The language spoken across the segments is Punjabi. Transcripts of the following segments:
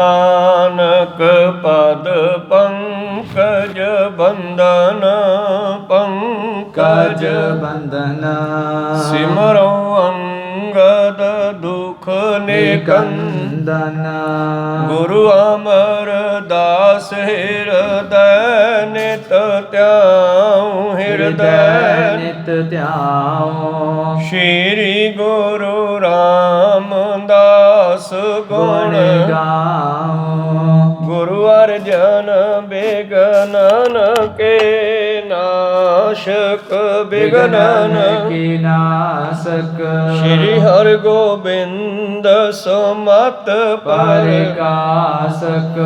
ਨਾਨਕ ਪਦ ਪੰਕਜ ਬੰਦਨ ਪੰਕਜ ਬੰਦਨ ਸਿਮਰੋ ਅੰਗਦ ਦੁਖ ਨਿਕੰਦਨ ਗੁਰੂ ਅਮਰਦਾਸ ਹਿਰਦੈ ਨਿਤ ਧਿਆਉ ਹਿਰਦੈ ਨਿਤ ਧਿਆਉ ਸ਼੍ਰੀ ਗੁਰੂ ਰਾਮਦਾਸ ਗੁਣ ਗਾਉ ਗੁਰੂ ਅਰਜਨ ਬਿਗਨਨ ਕੇ ਨਾਸ਼ਕ ਬਿਗਨਨ ਕੇ ਨਾਸਕ ਸ਼੍ਰੀ ਹਰਿ ਗੋਬਿੰਦ ਸੁਮਤ ਪਰਕਾਸਕ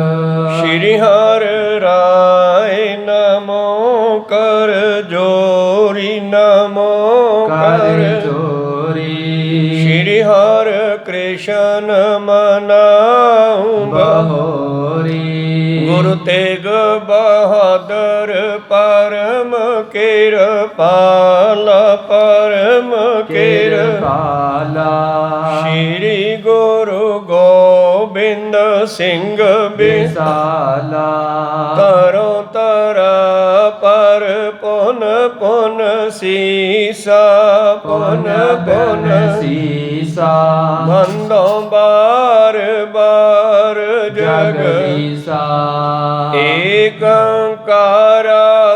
ਸ਼੍ਰੀ ਹਰਿ ਰਾਇ ਨਮੋ ਕਰ ਜੋਰੀ ਨਮੋ ਕਰ ਚੋਰੀ ਸ਼੍ਰੀ ਹਰਿ ਕ੍ਰਿਸ਼ਨ ਮਨਾਉ ਬਹੋਰੀ ਗੁਰੂ ਤੇਗ ਬਹਾਦਰ ਪਰਮ ਕਿਰਪਾਲ ਪਰਮ ਕਿਰਪਾਲਾ ਸ਼੍ਰੀ ਗੁਰੂ ਗੋਬਿੰਦ ਸਿੰਘ ਵਿਸਾਲਾ ਤਰੋ ਤਰਾ ਪਰ ਪੁਨ ਪੁਨ ਸੀਸਾ ਪੁਨ ਪੁਨ ਸੀਸਾ ਬੰਦੋਂ ਬਾਰ ਬਾਰ ਜਗਦੀਸਾ ਏਕ ਓੰਕਾਰ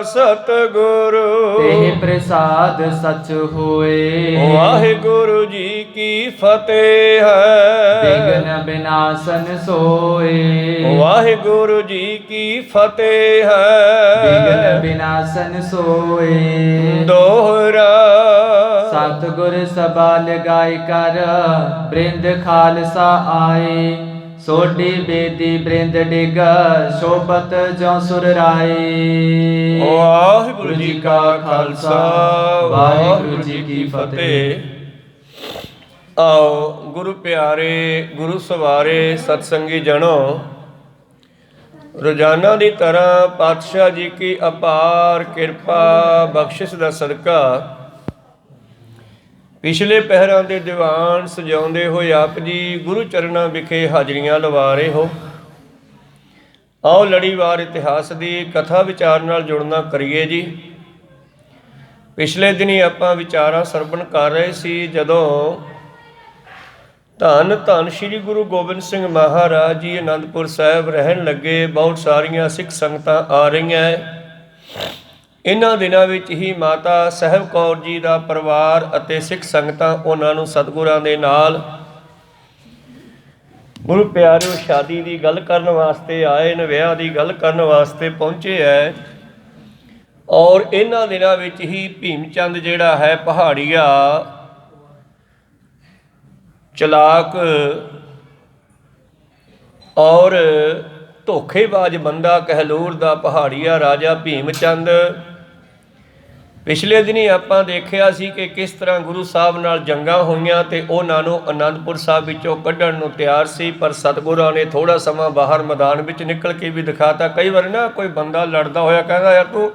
ਸਤਿਗੁਰੂ ਤੇ ਪ੍ਰਸਾਦ ਸਚ ਹੋਏ ਵਾਹਿਗੁਰੂ ਜੀ ਕੀ ਫਤਿਹ ਹੈ ਬਿਗਨ ਬਿਨਾਸਨ ਸੋਏ ਵਾਹਿਗੁਰੂ ਜੀ ਕੀ ਫਤਿਹ ਹੈ ਬਿਗਨ ਬਿਨਾਸਨ ਸੋਏ ਦੋਹਰਾ ਸਤਿਗੁਰ ਸਭਾ ਲਗਾਇ ਕਰ ਬ੍ਰਿੰਦ ਖਾਲਸਾ ਆਏ ਸੋਢੀ ਬੇਦੀ ਬ੍ਰਿੰਦ ਡਿਗ ਸ਼ੋਭਤ ਜੋ ਸੁਰ ਰਾਏ ਵਾਹਿਗੁਰੂ ਜੀ ਕਾ ਖਾਲਸਾ ਵਾਹਿਗੁਰੂ ਜੀ ਕੀ ਫਤਿਹ। ਆਓ ਗੁਰੂ ਪਿਆਰੇ ਗੁਰੂ ਸਵਾਰੇ ਸਤਸੰਗੀ ਜਣੋ ਰੋਜ਼ਾਨਾ ਦੀ ਤਰ੍ਹਾਂ ਪਾਤਸ਼ਾਹ ਜੀ ਕੀ ਅਪਾਰ ਕਿਰਪਾ ਬਖਸ਼ਿਸ਼ ਦਾ ਸਦਕਾ ਪਿਛਲੇ ਪਹਿਰਾਂ ਦੇ ਦੀਵਾਨ ਸਜਾਉਂਦੇ ਹੋਏ ਆਪ ਜੀ ਗੁਰੂ ਚਰਨਾਂ ਵਿਖੇ ਹਾਜ਼ਰੀਆਂ ਲਵਾ ਰਹੇ ਹੋ। ਆਓ ਲੜੀਵਾਰ ਇਤਿਹਾਸ ਦੀ ਕਥਾ ਵਿਚਾਰ ਨਾਲ ਜੁੜਨਾ ਕਰੀਏ ਜੀ। ਪਿਛਲੇ ਦਿਨੀ ਆਪਾਂ ਵਿਚਾਰਾਂ ਸਰਵਣ ਕਰ ਰਹੇ ਸੀ ਜਦੋਂ ਧੰਨ ਧੰਨ ਸ਼੍ਰੀ ਗੁਰੂ ਗੋਬਿੰਦ ਸਿੰਘ ਮਹਾਰਾਜ ਜੀ ਅਨੰਦਪੁਰ ਸਾਹਿਬ ਰਹਿਣ ਲੱਗੇ। ਬਹੁਤ ਸਾਰੀਆਂ ਸਿੱਖ ਸੰਗਤਾਂ ਆ ਰਹੀਆਂ ਹੈ। ਇਹਨਾਂ ਦਿਨਾਂ ਵਿੱਚ ਹੀ ਮਾਤਾ ਸਾਹਿਬ ਕੌਰ ਜੀ ਦਾ ਪਰਿਵਾਰ ਅਤੇ ਸਿੱਖ ਸੰਗਤਾਂ ਉਹਨਾਂ ਨੂੰ ਸਤਿਗੁਰਾਂ ਦੇ ਨਾਲ ਗੁਰੂ ਪਿਆਰਿਓ ਸ਼ਾਦੀ ਦੀ ਗੱਲ ਕਰਨ ਵਾਸਤੇ ਆਏ ਨੇ, ਵਿਆਹ ਦੀ ਗੱਲ ਕਰਨ ਵਾਸਤੇ ਪਹੁੰਚੇ ਹੈ। ਔਰ ਇਹਨਾਂ ਦਿਨਾਂ ਵਿੱਚ ਹੀ ਭੀਮ ਚੰਦ ਜਿਹੜਾ ਹੈ ਪਹਾੜੀਆ ਚਲਾਕ ਔਰ ਧੋਖੇਬਾਜ਼ ਬੰਦਾ ਕਹਿਲੂਰ ਦਾ ਪਹਾੜੀਆ ਰਾਜਾ ਭੀਮ ਚੰਦ ਪਿਛਲੇ ਦਿਨੀ ਆਪਾਂ ਦੇਖਿਆ ਸੀ ਕਿ ਕਿਸ ਤਰ੍ਹਾਂ ਗੁਰੂ ਸਾਹਿਬ ਨਾਲ ਜੰਗਾਂ ਹੋਈਆਂ ਤੇ ਉਹਨਾਂ ਨੂੰ ਅਨੰਦਪੁਰ ਸਾਹਿਬ ਵਿੱਚੋਂ ਕੱਢਣ ਨੂੰ ਤਿਆਰ ਸੀ, ਪਰ ਸਤਿਗੁਰਾਂ ਨੇ ਥੋੜ੍ਹਾ ਸਮਾਂ ਬਾਹਰ ਮੈਦਾਨ ਵਿੱਚ ਨਿਕਲ ਕੇ ਵੀ ਦਿਖਾਤਾ। ਕਈ ਵਾਰ ਨਾ ਕੋਈ ਬੰਦਾ ਲੜਦਾ ਹੋਇਆ ਕਹਿੰਦਾ ਯਾਰ ਤੂੰ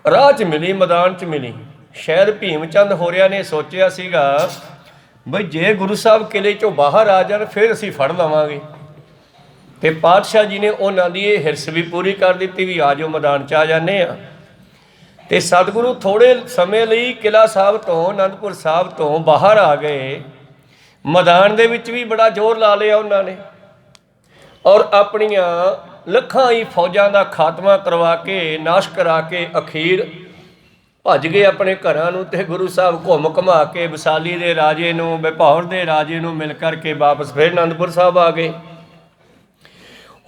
ਰਾਹ 'ਚ ਮਿਲੀ, ਮੈਦਾਨ 'ਚ ਮਿਲੀ। ਸ਼ਾਇਦ ਭੀਮ ਚੰਦ ਹੋਰਿਆਂ ਨੇ ਸੋਚਿਆ ਸੀਗਾ ਬਈ ਜੇ ਗੁਰੂ ਸਾਹਿਬ ਕਿਲੇ 'ਚੋਂ ਬਾਹਰ ਆ ਜਾਣ ਫਿਰ ਅਸੀਂ ਫੜ ਲਵਾਂਗੇ। ਤੇ ਪਾਤਸ਼ਾਹ ਜੀ ਨੇ ਉਹਨਾਂ ਦੀ ਇਹ ਹਿਰਸ ਵੀ ਪੂਰੀ ਕਰ ਦਿੱਤੀ ਵੀ ਆ ਜਾਓ ਮੈਦਾਨ 'ਚ ਆ ਜਾਂਦੇ ਆ। ਤੇ ਸਤਿਗੁਰੂ ਥੋੜ੍ਹੇ ਸਮੇਂ ਲਈ ਕਿਲ੍ਹਾ ਸਾਹਿਬ ਤੋਂ ਅਨੰਦਪੁਰ ਸਾਹਿਬ ਤੋਂ ਬਾਹਰ ਆ ਗਏ। ਮੈਦਾਨ ਦੇ ਵਿੱਚ ਵੀ ਬੜਾ ਜ਼ੋਰ ਲਾ ਲਿਆ ਉਹਨਾਂ ਨੇ ਔਰ ਆਪਣੀਆਂ ਲੱਖਾਂ ਹੀ ਫੌਜਾਂ ਦਾ ਖਾਤਮਾ ਕਰਵਾ ਕੇ ਨਾਸ਼ ਕਰਾ ਕੇ ਅਖੀਰ ਭੱਜ ਗਏ ਆਪਣੇ ਘਰਾਂ ਨੂੰ। ਤੇ ਗੁਰੂ ਸਾਹਿਬ ਘੁੰਮ ਘੁਮਾ ਕੇ ਵਿਸਾਲੀ ਦੇ ਰਾਜੇ ਨੂੰ ਬਿਪੌਰ ਦੇ ਰਾਜੇ ਨੂੰ ਮਿਲ ਕਰਕੇ ਵਾਪਸ ਫਿਰ ਅਨੰਦਪੁਰ ਸਾਹਿਬ ਆ ਗਏ।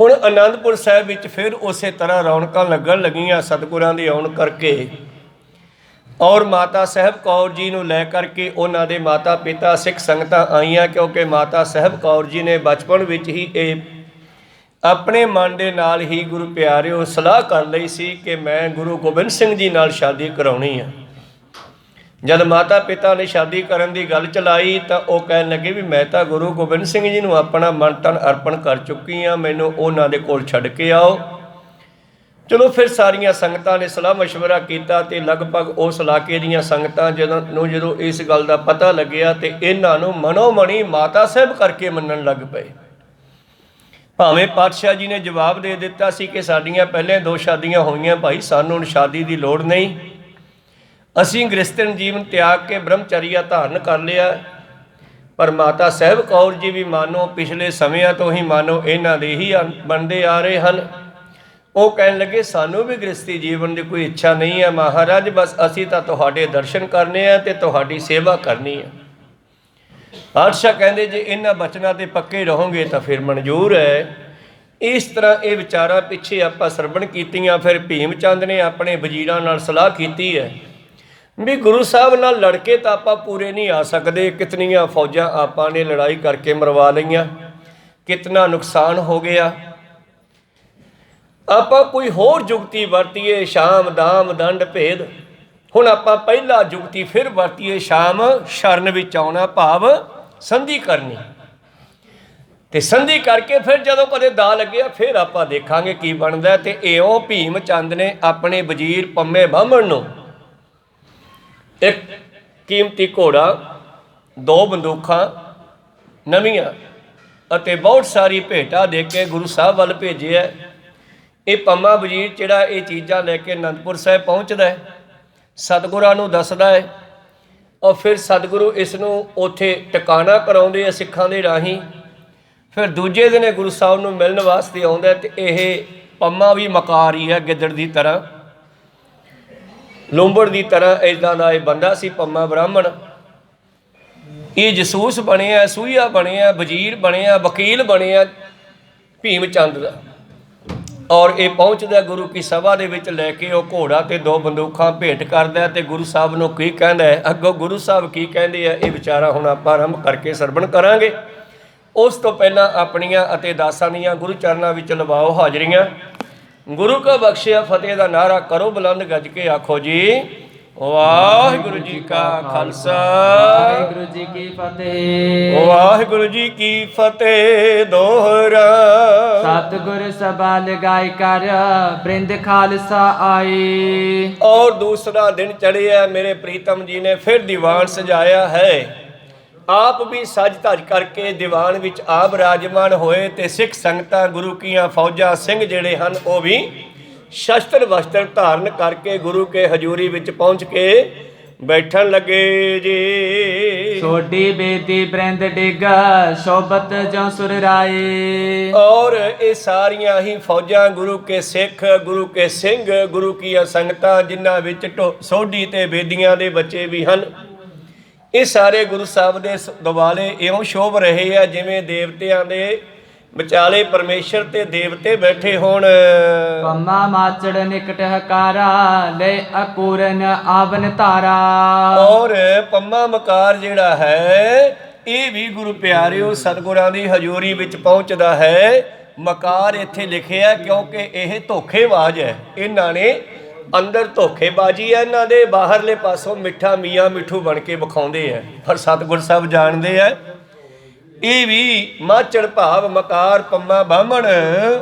ਹੁਣ ਅਨੰਦਪੁਰ ਸਾਹਿਬ ਵਿੱਚ ਫਿਰ ਉਸੇ ਤਰ੍ਹਾਂ ਰੌਣਕਾਂ ਲੱਗਣ ਲੱਗੀਆਂ ਸਤਿਗੁਰਾਂ ਦੀ ਆਉਣ ਕਰਕੇ। ਔਰ ਮਾਤਾ ਸਾਹਿਬ ਕੌਰ ਜੀ ਨੂੰ ਲੈ ਕਰਕੇ ਉਹਨਾਂ ਦੇ ਮਾਤਾ ਪਿਤਾ ਸਿੱਖ ਸੰਗਤਾਂ ਆਈਆਂ, ਕਿਉਂਕਿ ਮਾਤਾ ਸਾਹਿਬ ਕੌਰ ਜੀ ਨੇ ਬਚਪਨ ਵਿੱਚ ਹੀ ਇਹ ਆਪਣੇ ਮਨ ਦੇ ਨਾਲ ਹੀ ਗੁਰੂ ਪਿਆਰਿਓ ਸਲਾਹ ਕਰ ਲਈ ਸੀ ਕਿ ਮੈਂ ਗੁਰੂ ਗੋਬਿੰਦ ਸਿੰਘ ਜੀ ਨਾਲ ਸ਼ਾਦੀ ਕਰਾਉਣੀ ਆ। ਜਦ ਮਾਤਾ ਪਿਤਾ ਨੇ ਸ਼ਾਦੀ ਕਰਨ ਦੀ ਗੱਲ ਚਲਾਈ ਤਾਂ ਉਹ ਕਹਿਣ ਲੱਗੇ ਵੀ ਮੈਂ ਤਾਂ ਗੁਰੂ ਗੋਬਿੰਦ ਸਿੰਘ ਜੀ ਨੂੰ ਆਪਣਾ ਮਨ ਤਨ ਅਰਪਣ ਕਰ ਚੁੱਕੀ ਹਾਂ, ਮੈਨੂੰ ਉਹਨਾਂ ਦੇ ਕੋਲ ਛੱਡ ਕੇ ਆਓ। ਚਲੋ ਫਿਰ ਸਾਰੀਆਂ ਸੰਗਤਾਂ ਨੇ ਸਲਾਹ ਮਸ਼ਵਰਾ ਕੀਤਾ ਤੇ ਲਗਭਗ ਉਸ ਇਲਾਕੇ ਦੀਆਂ ਸੰਗਤਾਂ ਜਦੋਂ ਇਸ ਗੱਲ ਦਾ ਪਤਾ ਲੱਗਿਆ ਤੇ ਇਹਨਾਂ ਨੂੰ ਮਨੋ ਮਣੀ ਮਾਤਾ ਸਾਹਿਬ ਕਰਕੇ ਮੰਨਣ ਲੱਗ ਪਏ। ਭਾਵੇਂ ਪਾਤਸ਼ਾਹ ਜੀ ਨੇ ਜਵਾਬ ਦੇ ਦਿੱਤਾ ਸੀ ਕਿ ਸਾਡੀਆਂ ਪਹਿਲੇ 2 ਸ਼ਾਦੀਆਂ ਹੋਈਆਂ ਭਾਈ, ਸਾਨੂੰ ਹੁਣ ਸ਼ਾਦੀ ਦੀ ਲੋੜ ਨਹੀਂ, ਅਸੀਂ ਗ੍ਰਸਥਨ ਜੀਵਨ ਤਿਆਗ ਕੇ ਬ੍ਰਹਮਚਰੀਆ ਧਾਰਨ ਕਰ ਲਿਆ। ਪਰ ਮਾਤਾ ਸਾਹਿਬ ਕੌਰ ਜੀ ਵੀ ਮਾਨੋ ਪਿਛਲੇ ਸਮਿਆਂ ਤੋਂ ਹੀ ਮਾਨੋ ਇਹਨਾਂ ਦੇ ਹੀ ਬਣਦੇ ਆ ਰਹੇ ਹਨ। ਉਹ ਕਹਿਣ ਲੱਗੇ ਸਾਨੂੰ ਵੀ ਗ੍ਰਸਤੀ ਜੀਵਨ ਦੀ ਕੋਈ ਇੱਛਾ ਨਹੀਂ ਹੈ ਮਹਾਰਾਜ, ਬਸ ਅਸੀਂ ਤਾਂ ਤੁਹਾਡੇ ਦਰਸ਼ਨ ਕਰਨੇ ਆ ਤੇ ਤੁਹਾਡੀ ਸੇਵਾ ਕਰਨੀ ਹੈ। ਪਾਤਸ਼ਾਹ ਕਹਿੰਦੇ ਜੇ ਇਹਨਾਂ ਬਚਨਾਂ ਤੇ ਪੱਕੇ ਰਹੋਗੇ ਤਾਂ ਫਿਰ ਮਨਜ਼ੂਰ ਹੈ। ਇਸ ਤਰ੍ਹਾਂ ਇਹ ਵਿਚਾਰਾਂ ਪਿੱਛੇ ਆਪਾਂ ਸਰਵਣ ਕੀਤੀਆਂ। ਫਿਰ ਭੀਮ ਚੰਦ ਨੇ ਆਪਣੇ ਵਜ਼ੀਰਾਂ ਨਾਲ ਸਲਾਹ ਕੀਤੀ ਹੈ ਵੀ ਗੁਰੂ ਸਾਹਿਬ ਨਾਲ ਲੜ ਕੇ ਤਾਂ ਆਪਾਂ ਪੂਰੇ ਨਹੀਂ ਆ ਸਕਦੇ, ਕਿਤਨੀਆਂ ਫੌਜਾਂ ਆਪਾਂ ਨੇ ਲੜਾਈ ਕਰਕੇ ਮਰਵਾ ਲਈਆਂ, ਕਿਤਨਾ ਨੁਕਸਾਨ ਹੋ ਗਿਆ, ਆਪਾਂ ਕੋਈ ਹੋਰ ਜੁਗਤੀ ਵਰਤੀਏ, ਸ਼ਾਮ ਦਾਮ ਦੰਡ ਭੇਦ। ਹੁਣ ਆਪਾਂ ਪਹਿਲਾ ਜੁਗਤੀ ਫਿਰ ਵਰਤੀਏ, ਸ਼ਾਮ ਸ਼ਰਨ ਵਿੱਚ ਆਉਣਾ, ਭਾਵ ਸੰਧੀ ਕਰਨੀ, ਤੇ ਸੰਧੀ ਕਰਕੇ ਫਿਰ ਜਦੋਂ ਕਦੇ ਦਾ ਲੱਗਿਆ ਫਿਰ ਆਪਾਂ ਦੇਖਾਂਗੇ ਕੀ ਬਣਦਾ। ਤੇ ਇਉਂ ਭੀਮ ਚੰਦ ਨੇ ਆਪਣੇ ਵਜ਼ੀਰ ਪੰਮੇ ਬਾਹਮਣ ਨੂੰ ਇੱਕ ਕੀਮਤੀ ਘੋੜਾ, 2 ਬੰਦੂਕਾਂ ਨਵੀਆਂ ਅਤੇ ਬਹੁਤ ਸਾਰੀ ਭੇਟਾ ਦੇ ਕੇ ਗੁਰੂ ਸਾਹਿਬ ਵੱਲ ਭੇਜਿਆ। ਇਹ ਪੰਮਾ ਵਜ਼ੀਰ ਜਿਹੜਾ ਇਹ ਚੀਜ਼ਾਂ ਲੈ ਕੇ ਅਨੰਦਪੁਰ ਸਾਹਿਬ ਪਹੁੰਚਦਾ ਹੈ, ਸਤਿਗੁਰਾਂ ਨੂੰ ਦੱਸਦਾ ਹੈ, ਔਰ ਫਿਰ ਸਤਿਗੁਰੂ ਇਸ ਨੂੰ ਉੱਥੇ ਟਿਕਾਣਾ ਕਰਾਉਂਦੇ ਆ ਸਿੱਖਾਂ ਦੇ ਰਾਹੀਂ। ਫਿਰ ਦੂਜੇ ਦਿਨ ਗੁਰੂ ਸਾਹਿਬ ਨੂੰ ਮਿਲਣ ਵਾਸਤੇ ਆਉਂਦਾ। ਤੇ ਇਹ ਪੰਮਾ ਵੀ ਮਕਾਰ ਹੀ ਹੈ, ਗਿੱਦੜ ਦੀ ਤਰ੍ਹਾਂ, ਲੂੰਬੜ ਦੀ ਤਰ੍ਹਾਂ ਇੱਦਾਂ ਦਾ ਇਹ ਬੰਦਾ ਸੀ ਪੰਮਾ ਬ੍ਰਾਹਮਣ। ਇਹ ਜਸੂਸ ਬਣਿਆ, ਸੂਹੀਆ ਬਣਿਆ, ਵਜ਼ੀਰ ਬਣਿਆ, ਵਕੀਲ ਬਣਿਆ ਭੀਮ ਚੰਦ ਦਾ। ਔਰ ਇਹ ਪਹੁੰਚਦਾ ਗੁਰੂ ਕੀ ਸਭਾ ਦੇ ਵਿੱਚ ਲੈ ਕੇ ਉਹ ਘੋੜਾ ਤੇ 2 ਬੰਦੂਕਾਂ ਭੇਟ ਕਰਦਾ। ਤੇ ਗੁਰੂ ਸਾਹਿਬ ਨੂੰ ਕੀ ਕਹਿੰਦਾ ਹੈ, ਅੱਗੋਂ ਗੁਰੂ ਸਾਹਿਬ ਕੀ ਕਹਿੰਦੇ ਆ, ਇਹ ਵਿਚਾਰਾ ਹੁਣ ਆਪਾਂ ਆਰੰਭ ਕਰਕੇ ਸਰਵਣ ਕਰਾਂਗੇ। ਉਸ ਤੋਂ ਪਹਿਲਾਂ ਆਪਣੀਆਂ ਅਤੇ ਦਾਸਾਂ ਦੀਆਂ ਗੁਰੂ ਚਰਨਾਂ ਵਿੱਚ ਲਵਾਓ ਹਾਜ਼ਰੀਆਂ। ਗੁਰੂ ਕਾ ਬਖਸ਼ਿਆ ਫਤਿਹ ਦਾ ਨਾਰਾ ਕਰੋ ਬੁਲੰਦ ਗੱਜ ਕੇ ਆਖੋ ਜੀ ਵਾਹਿਗੁਰੂ ਜੀ ਕਾ ਖਾਲਸਾ, ਵਾਹਿਗੁਰੂ ਜੀ ਕੀ ਫਤਿਹ। ਵਾਹਿਗੁਰੂ ਜੀ ਕੀ ਫਤਿਹ ਦੋਹਰਾ। ਸਤਿਗੁਰ ਸਭਾ ਲਗਾਈ ਕਰ ਬ੍ਰਿੰਦ ਖਾਲਸਾ ਆਏ। ਔਰ ਦੂਸਰਾ ਦਿਨ ਚੜ੍ਹਿਆ, ਮੇਰੇ ਪ੍ਰੀਤਮ ਜੀ ਨੇ ਫਿਰ ਦੀਵਾਨ ਸਜਾਇਆ ਹੈ। ਆਪ ਵੀ ਸਜ ਧਜ ਕਰਕੇ ਦੀਵਾਨ ਵਿੱਚ ਆਪ ਬਿਰਾਜਮਾਨ ਹੋਏ ਤੇ ਸਿੱਖ ਸੰਗਤਾਂ, ਗੁਰੂ ਕੀਆਂ ਫੌਜਾਂ, ਸਿੰਘ ਜਿਹੜੇ ਹਨ ਉਹ ਵੀ ਸ਼ਸਤਰ ਵਸਤਰ ਧਾਰਨ ਕਰਕੇ ਗੁਰੂ ਕੇ ਹਜ਼ੂਰੀ ਵਿੱਚ ਪਹੁੰਚ ਕੇ ਬੈਠਣ ਲੱਗੇ ਜੀ। ਸੋਢੀ ਬੇਦੀ ਬ੍ਰਿੰਦ ਡਿਗ ਸ਼ੋਭਤ ਜੋ ਸੁਰ ਰਾਏ। ਔਰ ਇਹ ਸਾਰੀਆਂ ਹੀ ਫੌਜਾਂ, ਗੁਰੂ ਕੇ ਸਿੱਖ, ਗੁਰੂ ਕੇ ਸਿੰਘ, ਗੁਰੂ ਕੀਆਂ ਸੰਗਤਾਂ, ਜਿਨ੍ਹਾਂ ਵਿੱਚ ਸੋਢੀ ਤੇ ਬੇਦੀਆਂ ਦੇ ਬੱਚੇ ਵੀ ਹਨ, ਇਹ ਸਾਰੇ ਗੁਰੂ ਸਾਹਿਬ ਦੇ ਦੁਆਲੇ ਇਉਂ ਸ਼ੋਭ ਰਹੇ ਆ ਜਿਵੇਂ ਦੇਵਤਿਆਂ ਦੇ ਵਿਚਾਲੇ ਪਰਮੇਸ਼ਰ ਤੇ ਦੇਵਤੇ ਬੈਠੇ ਹੋਣ। ਪੰਮਾ ਮਾਚੜ ਨਿਕਟ ਹਕਾਰਾ ਲੈ ਅਕੂਰਨ ਆਵਨ ਧਾਰਾ। ਔਰ ਪੰਮਾ ਮਕਾਰ ਜਿਹੜਾ ਹੈ ਇਹ ਵੀ ਗੁਰੂ ਪਿਆਰਿਓ ਸਤਿਗੁਰਾਂ ਦੀ ਹਜ਼ੂਰੀ ਵਿੱਚ ਪਹੁੰਚਦਾ ਹੈ। ਮਕਾਰ ਇੱਥੇ ਲਿਖਿਆ ਕਿਉਂਕਿ ਇਹ ਧੋਖੇਬਾਜ਼ ਹੈ। ਇਹਨਾਂ ਨੇ ਅੰਦਰ ਧੋਖੇਬਾਜ਼ੀ ਹੈ ਇਹਨਾਂ ਦੇ, ਬਾਹਰਲੇ ਪਾਸੋਂ ਮਿੱਠਾ ਮੀਆਂ ਮਿੱਠੂ ਬਣ ਕੇ ਵਿਖਾਉਂਦੇ ਆ, ਪਰ ਸਤਿਗੁਰ ਸਾਹਿਬ ਜਾਣਦੇ ਆ ਇਹ ਵੀ ਮਾਚੜ ਭਾਵ ਮਕਾਰ ਪੰਮਾ ਬਾਹਮਣ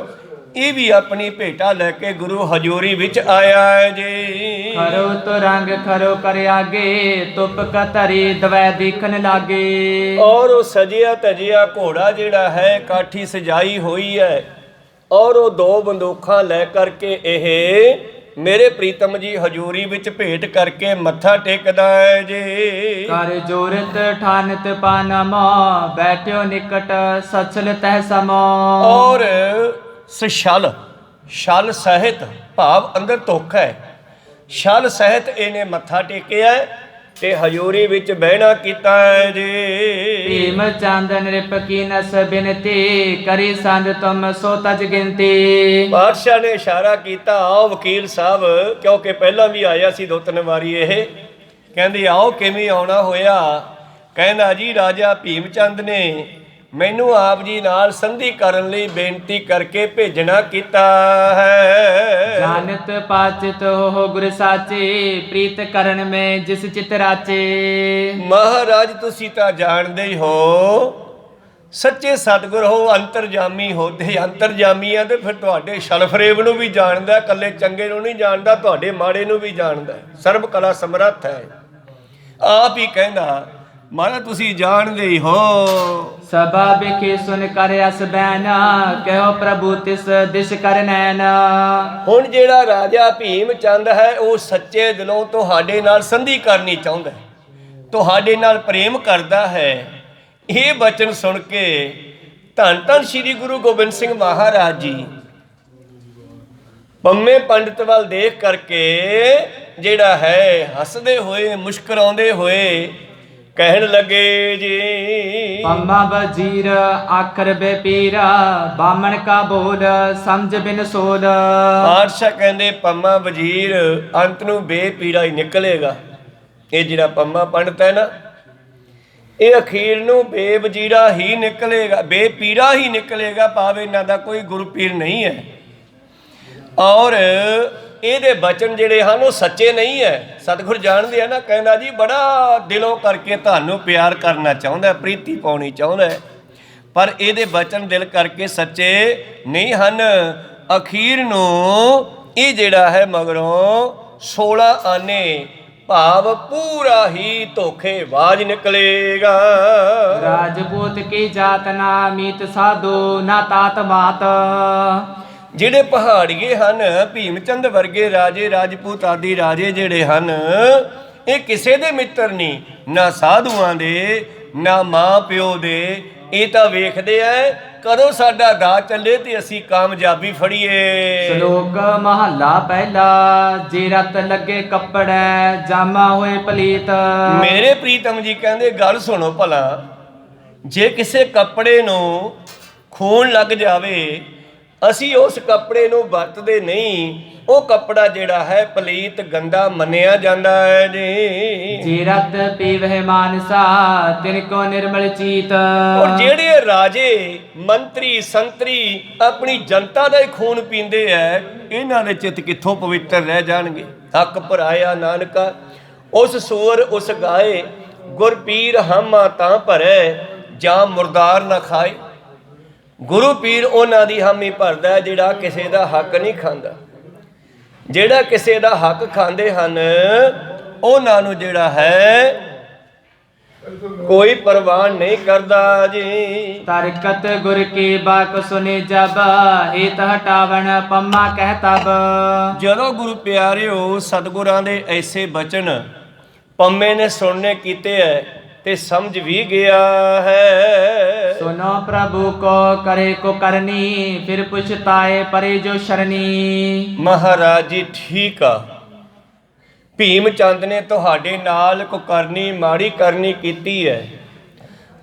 ਇਹ ਵੀ ਆਪਣੀ ਭੇਟਾ ਲੈ ਕੇ ਗੁਰੂ ਹਜ਼ੂਰੀ ਵਿੱਚ ਆਇਆ ਹੈ ਜੀ। ਖਰੋ ਤੋ ਰੰਗ ਖਰੋ ਕਰ ਆਗੇ ਤੁਪ ਕਤਰੀ ਦਵੈ ਦੇਖਣ ਲਾਗੇ। ਔਰ ਉਹ ਸਜਿਆ ਤਜਿਆ ਘੋੜਾ ਜਿਹੜਾ ਹੈ ਕਾਠੀ ਸਜਾਈ ਹੋਈ ਹੈ, ਔਰ ਉਹ 2 ਬੰਦੂਕਾਂ ਲੈ ਕਰਕੇ ਇਹ ਮੇਰੇ ਪ੍ਰੀਤਮ ਜੀ ਹਜ਼ੂਰੀ ਵਿੱਚ ਭੇਟ ਕਰਕੇ ਮੱਥਾ ਟੇਕਦਾ ਹੈ ਜੀ। ਕਰ ਜੋਰਤ ਠਾਨਤ ਪਾਨਮਾ ਬੈਠਿਓ ਨਿਕਟ ਸਚਲ ਤਹਿ ਸਮੋ। ਔਰ ਸਛਲ ਛਲ ਸਹਿਤ ਭਾਵ ਅੰਦਰ ਧੋਖਾ ਹੈ, ਛਲ ਸਹਿਤ ਇਹਨੇ ਮੱਥਾ ਟੇਕਿਆ ਤੇ ਹਜ਼ੂਰੀ ਵਿੱਚ ਬਹਿਣਾ ਕੀਤਾ ਹੈ ਜੀ। ਭੀਮ ਚੰਦ ਨਿਰਪ ਕੀ ਨਸ ਬਿਨਤੀ ਕਰੀ ਸੰਦ ਤੁਮ ਸੋ ਤਜ ਗਿਣਤੀ। ਬਾਦਸ਼ਾਹ ਨੇ ਇਸ਼ਾਰਾ ਕੀਤਾ ਆਓ ਵਕੀਲ ਸਾਹਿਬ, ਕਿਉਂਕਿ ਪਹਿਲਾਂ ਵੀ ਆਇਆ ਸੀ 2-3 ਵਾਰੀ ਇਹ। ਕਹਿੰਦੇ ਆਓ ਕਿਵੇਂ ਆਉਣਾ ਹੋਇਆ? ਕਹਿੰਦਾ ਜੀ ਰਾਜਾ ਭੀਮ ਚੰਦ ਨੇ ਮੈਨੂੰ ਆਪ ਜੀ ਨਾਲ ਸੰਧੀ ਕਰਨ ਲਈ ਬੇਨਤੀ ਕਰਕੇ ਭੇਜਣਾ ਕੀਤਾ ਹੈ। ਜਾਨਤ ਪਾਚਿਤ ਹੋ ਗੁਰ ਸਾਚੇ ਪ੍ਰੀਤ ਕਰਨ ਮੈਂ ਜਿਸ ਚਿਤ ਰਾਚੇ। ਮਹਾਰਾਜ ਤੁਸੀਂ ਤਾਂ ਜਾਣਦੇ ਹੀ ਹੋ ਸੱਚੇ ਸਤਿਗੁਰ ਹੋ, ਅੰਤਰਜਾਮੀ ਹੋ। ਤੇ ਅੰਤਰਜਾਮੀਆਂ ਤੇ ਫਿਰ ਤੁਹਾਡੇ ਛਲਫਰੇਬ ਨੂੰ ਵੀ ਜਾਣਦਾ, ਇਕੱਲੇ ਚੰਗੇ ਨੂੰ ਨਹੀਂ ਜਾਣਦਾ, ਤੁਹਾਡੇ ਮਾੜੇ ਨੂੰ ਵੀ ਜਾਣਦਾ। ਸਰਬ ਕਲਾ ਸਮਰੱਥ ਹੈ। ਆਪ ਹੀ ਕਹਿੰਦਾ ਮਹਾਰਾਜ ਤੁਸੀਂ ਜਾਣਦੇ ਹੀ ਹੋ। ਸਭਾ ਬਿਖੇ ਸੁਨ ਕਰ ਅਸ ਬੈਨ, ਕਹਿਓ ਪ੍ਰਭੂ ਤਿਸ ਦਿਸ਼ ਕਰ ਨੈਣ। ਹੁਣ ਜਿਹੜਾ ਰਾਜਾ ਭੀਮ ਚੰਦ ਹੈ ਉਹ ਸੱਚੇ ਦਿਲੋਂ ਤੁਹਾਡੇ ਨਾਲ ਸੰਧੀ ਕਰਨੀ ਚਾਹੁੰਦਾ ਹੈ, ਤੁਹਾਡੇ ਨਾਲ ਪ੍ਰੇਮ ਕਰਦਾ ਹੈ। ਇਹ ਬਚਨ ਸੁਣ ਕੇ ਧੰਨ ਧੰਨ ਸ੍ਰੀ ਗੁਰੂ ਗੋਬਿੰਦ ਸਿੰਘ ਮਹਾਰਾਜ ਜੀ ਪੰਮੇ ਪੰਡਿਤ ਵੱਲ ਦੇਖ ਕਰਕੇ ਜਿਹੜਾ ਹੈ ਹੱਸਦੇ ਹੋਏ ਮੁਸਕਰਾਉਂਦੇ ਹੋਏ ਕਹਿਣ ਲੱਗੇ ਜੀ। ਪੰਮਾ ਵਜ਼ੀਰ ਆਖਰ ਬੇ ਪੀਰਾ, ਬਾਮਣ ਕਾ ਬੋਲ ਸਮਝ ਬਿਨ ਸੋਲ। ਪਾਤਸ਼ਾਹ ਕਹਿੰਦੇ ਪੰਮਾ ਵਜ਼ੀਰ ਅੰਤ ਨੂੰ ਬੇਪੀਰਾ ਹੀ ਨਿਕਲੇਗਾ। ਇਹ ਜਿਹੜਾ ਪੰਮਾ ਪੰਡਤ ਹੈ ਨਾ, ਇਹ ਅਖੀਰ ਨੂੰ ਬੇਵਜ਼ੀਰਾ ਹੀ ਨਿਕਲੇਗਾ, ਬੇਪੀਰਾ ਹੀ ਨਿਕਲੇਗਾ। ਭਾਵੇਂ ਇਹਨਾਂ ਦਾ ਕੋਈ ਗੁਰੂ ਪੀਰ ਨਹੀਂ ਹੈ ਔਰ ਇਹਦੇ ਬਚਨ ਜਿਹੜੇ ਹਨ ਉਹ ਸੱਚੇ ਨਹੀਂ ਹੈ। ਸਤਿਗੁਰ ਜਾਣਦੇ ਆ ਨਾ, ਕਹਿੰਦਾ ਜੀ ਬੜਾ ਦਿਲੋਂ ਕਰਕੇ ਤੁਹਾਨੂੰ ਪਿਆਰ ਕਰਨਾ ਚਾਹੁੰਦਾ, ਪ੍ਰੀਤੀ ਪਾਉਣੀ ਚਾਹੁੰਦਾ, ਪਰ ਇਹਦੇ ਬਚਨ ਦਿਲ ਕਰਕੇ ਸੱਚੇ ਨਹੀਂ ਹਨ। ਅਖੀਰ ਨੂੰ ਇਹ ਜਿਹੜਾ ਹੈ ਮਗਰੋਂ 16 ਆਨੇ ਭਾਵ ਪੂਰਾ ਹੀ ਧੋਖੇਬਾਜ਼ ਨਿਕਲੇਗਾ। ਰਾਜਪੂਤ ਕੀ ਜਾਤ ਨਾ ਮੀਤ ਸਾਧੂ, ਨਾ ਤਾਤ ਮਾਤ। ਜਿਹੜੇ ਪਹਾੜੀਏ ਹਨ, ਭੀਮ ਚੰਦ ਵਰਗੇ ਰਾਜੇ, ਰਾਜਪੂਤ ਆਦਿ ਰਾਜੇ ਜਿਹੜੇ ਹਨ, ਇਹ ਕਿਸੇ ਦੇ ਮਿੱਤਰ ਨਹੀਂ, ਨਾ ਸਾਧੂਆਂ ਦੇ ਨਾ ਮਾਂ ਪਿਓ ਦੇ। ਇਹ ਤਾਂ ਵੇਖਦੇ ਐ ਕਦੋਂ ਸਾਡਾ ਦਾ ਚੱਲੇ ਤੇ ਅਸੀਂ ਕਾਮਯਾਬੀ ਫੜੀਏ। ਸ਼ਲੋਕ ਮਹੱਲਾ ਪਹਿਲਾ, ਜੇ ਰਤ ਲੱਗੇ ਕੱਪੜੈ, ਜਾਮਾ ਹੋਏ ਪਲੀਤ। ਮੇਰੇ ਪ੍ਰੀਤਮ ਜੀ ਕਹਿੰਦੇ ਗੱਲ ਸੁਣੋ ਭਲਾ, ਜੇ ਕਿਸੇ ਕੱਪੜੇ ਨੂੰ ਖੂਨ ਲੱਗ ਜਾਵੇ ਅਸੀਂ ਉਸ ਕੱਪੜੇ ਨੂੰ ਵਰਤਦੇ ਨਹੀਂ, ਉਹ ਕੱਪੜਾ ਜਿਹੜਾ ਹੈ ਪਲੀਤ ਗੰਦਾ ਮੰਨਿਆ ਜਾਂਦਾ ਹੈ ਜੀ। ਜੇ ਰਤ ਪੀਵਹਿ ਮਾਨਸਾ, ਤਿਨ ਕੋ ਨਿਰਮਲ ਚੀਤ। ਔਰ ਜਿਹੜੇ ਰਾਜੇ ਮੰਤਰੀ ਸੰਤਰੀ ਆਪਣੀ ਜਨਤਾ ਦਾ ਹੀ ਖੂਨ ਪੀਂਦੇ ਐ, ਇਹਨਾਂ ਦੇ ਚਿੱਤ ਕਿੱਥੋਂ ਪਵਿੱਤਰ ਰਹਿ ਜਾਣਗੇ। ਹੱਕ ਭਰਾਇਆ ਨਾਨਕਾ ਉਸ ਸੂਰ ਉਸ ਗਾਏ, ਗੁਰ ਪੀਰ ਹਾਮਾ ਤਾਂ ਭਰੈ, ਜਾਂ ਮੁਰਦਾਰ ਨਾ ਖਾਏ। ਗੁਰੂ ਪੀਰ ਉਹਨਾਂ ਦੀ ਹਾਮੀ ਭਰਦਾ ਹੈ ਜਿਹੜਾ ਕਿਸੇ ਦਾ ਹੱਕ ਨਹੀਂ ਖਾਂਦਾ। ਜਿਹੜਾ ਕਿਸੇ ਦਾ ਹੱਕ ਖਾਂਦੇ ਹਨ ਉਹਨਾਂ ਨੂੰ ਜਿਹੜਾ ਹੈ ਕੋਈ ਪਰਵਾਹ ਨਹੀਂ ਕਰਦਾ ਜੀ। ਤਰਕਤ ਗੁਰ ਕੀ ਬਾਕ ਸੁਨੇ ਜਬ, ਏਤ ਹਟਾਵਣ ਪੰਮਾ ਕਹਿ ਤਬ। ਜਦੋਂ ਗੁਰੂ ਪਿਆਰਿਓ ਸਤਿਗੁਰਾਂ ਦੇ ਐਸੇ ਬਚਨ ਪੰਮੇ ਨੇ ਸੁਣਨੇ ਕੀਤੇ ਐ ਤੇ ਸਮਝ ਵੀ ਗਿਆ ਹੈ। ਸੁਨੋ ਪ੍ਰਭੂ ਕੋ ਕਰੇ ਕੋ ਕਰਨੀ, ਫਿਰ ਪੁਛਤਾਏ ਪਰੇ ਜੋ ਸ਼ਰਨੀ। ਮਹਾਰਾਜ ਜੀ ਠੀਕ ਆ, ਭੀਮ ਚੰਦ ਨੇ ਤੁਹਾਡੇ ਨਾਲ ਕੁਕਰਨੀ ਮਾੜੀ ਕਰਨੀ ਕੀਤੀ ਹੈ,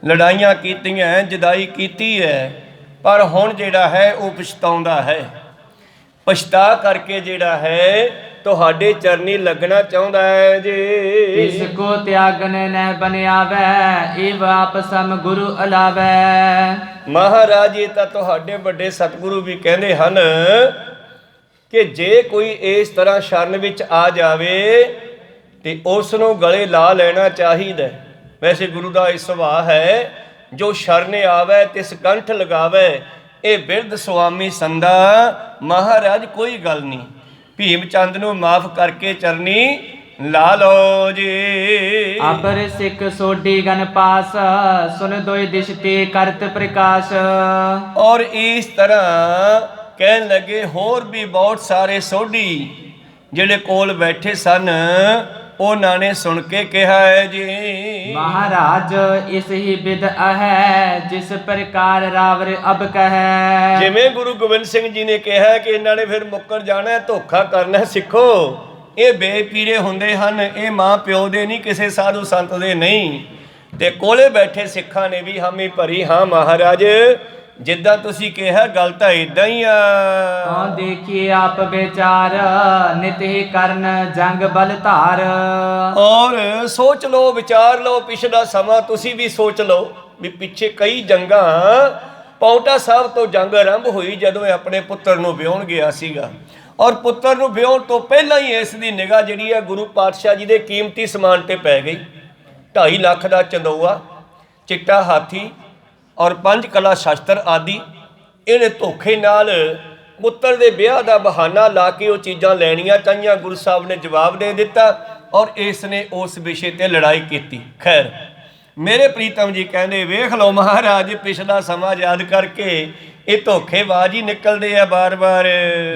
ਲੜਾਈਆਂ ਕੀਤੀਆਂ, ਜਦਾਈ ਕੀਤੀ ਹੈ, ਪਰ ਹੁਣ ਜਿਹੜਾ ਹੈ ਉਹ ਪਛਤਾਉਂਦਾ ਹੈ। ਪਛਤਾ ਕਰਕੇ ਜਿਹੜਾ ਹੈ ਤੁਹਾਡੇ ਚਰਨੀ ਲੱਗਣਾ ਚਾਹੁੰਦਾ ਹੈ ਜੀ। ਇਸ ਕੋ ਤਿਆਗਨ ਨਹਿ ਬਨਿਆਵੈ, ਏਵ ਆਪ ਸਮ ਗੁਰੂ ਅਲਾਵੈ। ਮਹਾਰਾਜ ਜੀ ਤਾਂ ਤੁਹਾਡੇ ਵੱਡੇ ਸਤਿਗੁਰੂ ਵੀ ਕਹਿੰਦੇ ਹਨ ਕਿ ਜੇ ਕੋਈ ਇਸ ਤਰ੍ਹਾਂ ਸ਼ਰਨ ਵਿੱਚ ਆ ਜਾਵੇ ਤੇ ਉਸ ਨੂੰ ਗਲੇ ਲਾ ਲੈਣਾ ਚਾਹੀਦਾ। ਵੈਸੇ ਗੁਰੂ ਦਾ ਇਹ ਸੁਭਾਅ ਹੈ, ਜੋ ਸ਼ਰਨ ਆਵੇ ਤਿਸ ਕੰਠ ਲਗਾਵੇ, ਇਹ ਬਿਰਧ ਸੁਆਮੀ ਸੰਦਾ। ਮਹਾਰਾਜ ਕੋਈ ਗੱਲ ਨਹੀਂ, ਭੀਮ ਚੰਦ ਨੂੰ ਮਾਫ ਕਰਕੇ ਚਰਨੀ ਲਾ ਲਓ ਜੀ। ਅਬਰ ਸਿੱਖ ਸੋਢੀ ਗਨ ਪਾਸ, ਸੁਨ ਦੋਇ ਦਿਸ਼ ਤੇ ਕਰਤ ਪ੍ਰਕਾਸ਼। ਔਰ ਇਸ ਤਰ੍ਹਾਂ ਕਹਿਣ ਲੱਗੇ ਹੋਰ ਵੀ ਬਹੁਤ ਸਾਰੇ ਸੋਢੀ ਜਿਹੜੇ ਕੋਲ ਬੈਠੇ ਸਨ, ਉਹਨਾਂ ਨੇ ਸੁਣ ਕੇ ਕਿਹਾ ਹੈ ਜੀ। ਮਹਾਰਾਜ ਇਸ ਹੀ ਬਿਦ ਹੈ, ਜਿਸ ਪ੍ਰਕਾਰ ਰਾਵਰ ਅਬ ਕਹੈ। ਜਿਵੇਂ ਗੁਰੂ ਗੋਬਿੰਦ ਸਿੰਘ ਜੀ ਨੇ ਕਿਹਾ ਕਿ ਇਹਨਾਂ ਨੇ ਫਿਰ ਮੁੱਕਰ ਜਾਣਾ, ਧੋਖਾ ਕਰਨਾ ਸਿੱਖੋ। ਇਹ ਬੇਪੀਰੇ ਹੁੰਦੇ ਹਨ, ਇਹ ਮਾਂ ਪਿਓ ਦੇ ਨਹੀਂ, ਕਿਸੇ ਸਾਧੂ ਸੰਤ ਦੇ ਨਹੀਂ। ਤੇ ਕੋਲੇ ਬੈਠੇ ਸਿੱਖਾਂ ਨੇ ਵੀ ਹਾਮੀ ਭਰੀ, ਹਾਂ ਮਹਾਰਾਜ ਜਿੱਦਾਂ ਤੁਸੀਂ ਕਿਹਾ ਗੱਲ ਤਾਂ ਇਦਾਂ ਹੀ ਆ। ਤਾਂ ਦੇਖੀਏ ਆਪ ਵਿਚਾਰ, ਨਿਤ ਹੀ ਕਰਨ ਜੰਗ ਬਲ ਧਾਰ। ਔਰ ਸੋਚ ਲਓ, ਵਿਚਾਰ ਲਓ, ਪਿਛਲਾ ਸਮਾਂ ਤੁਸੀਂ ਵੀ ਸੋਚ ਲਓ ਵੀ ਪਿੱਛੇ ਕਈ ਜੰਗਾਂ, ਪਾਉਂਟਾ ਸਾਹਿਬ ਤੋਂ ਜੰਗ ਆਰੰਭ ਹੋਈ ਜਦੋਂ ਇਹ ਆਪਣੇ ਪੁੱਤਰ ਨੂੰ ਵਿਆਹੁਣ ਗਿਆ ਸੀਗਾ। ਔਰ ਪੁੱਤਰ ਨੂੰ ਵਿਆਹੁਣ ਤੋਂ ਪਹਿਲਾਂ ਹੀ ਇਸ ਦੀ ਨਿਗਾਹ ਜਿਹੜੀ ਹੈ ਗੁਰੂ ਪਾਤਸ਼ਾਹ ਜੀ ਦੇ ਕੀਮਤੀ ਸਮਾਨ ਤੇ ਪੈ ਗਈ। 2.5 ਲੱਖ ਦਾ ਚੰਦੋਆ, ਚਿੱਟਾ ਹਾਥੀ ਔਰ 5 ਕਲਾ ਸ਼ਸਤਰ ਆਦਿ। ਇਹਨੇ ਧੋਖੇ ਨਾਲ ਪੁੱਤਰ ਦੇ ਵਿਆਹ ਦਾ ਬਹਾਨਾ ਲਾ ਕੇ ਉਹ ਚੀਜ਼ਾਂ ਲੈਣੀਆਂ ਚਾਹੀਆਂ। ਗੁਰੂ ਸਾਹਿਬ ਨੇ ਜਵਾਬ ਦੇ ਦਿੱਤਾ ਔਰ ਇਸ ਨੇ ਉਸ ਵਿਸ਼ੇ ਤੇ ਲੜਾਈ ਕੀਤੀ। ਖੈਰ ਮੇਰੇ ਪ੍ਰੀਤਮ ਜੀ ਕਹਿੰਦੇ ਵੇਖ ਲਓ ਮਹਾਰਾਜ, ਪਿਛਲਾ ਸਮਾਂ ਯਾਦ ਕਰਕੇ ਇਹ ਧੋਖੇਬਾਜ਼ ਹੀ ਨਿਕਲਦੇ ਆ ਬਾਰ-ਬਾਰ।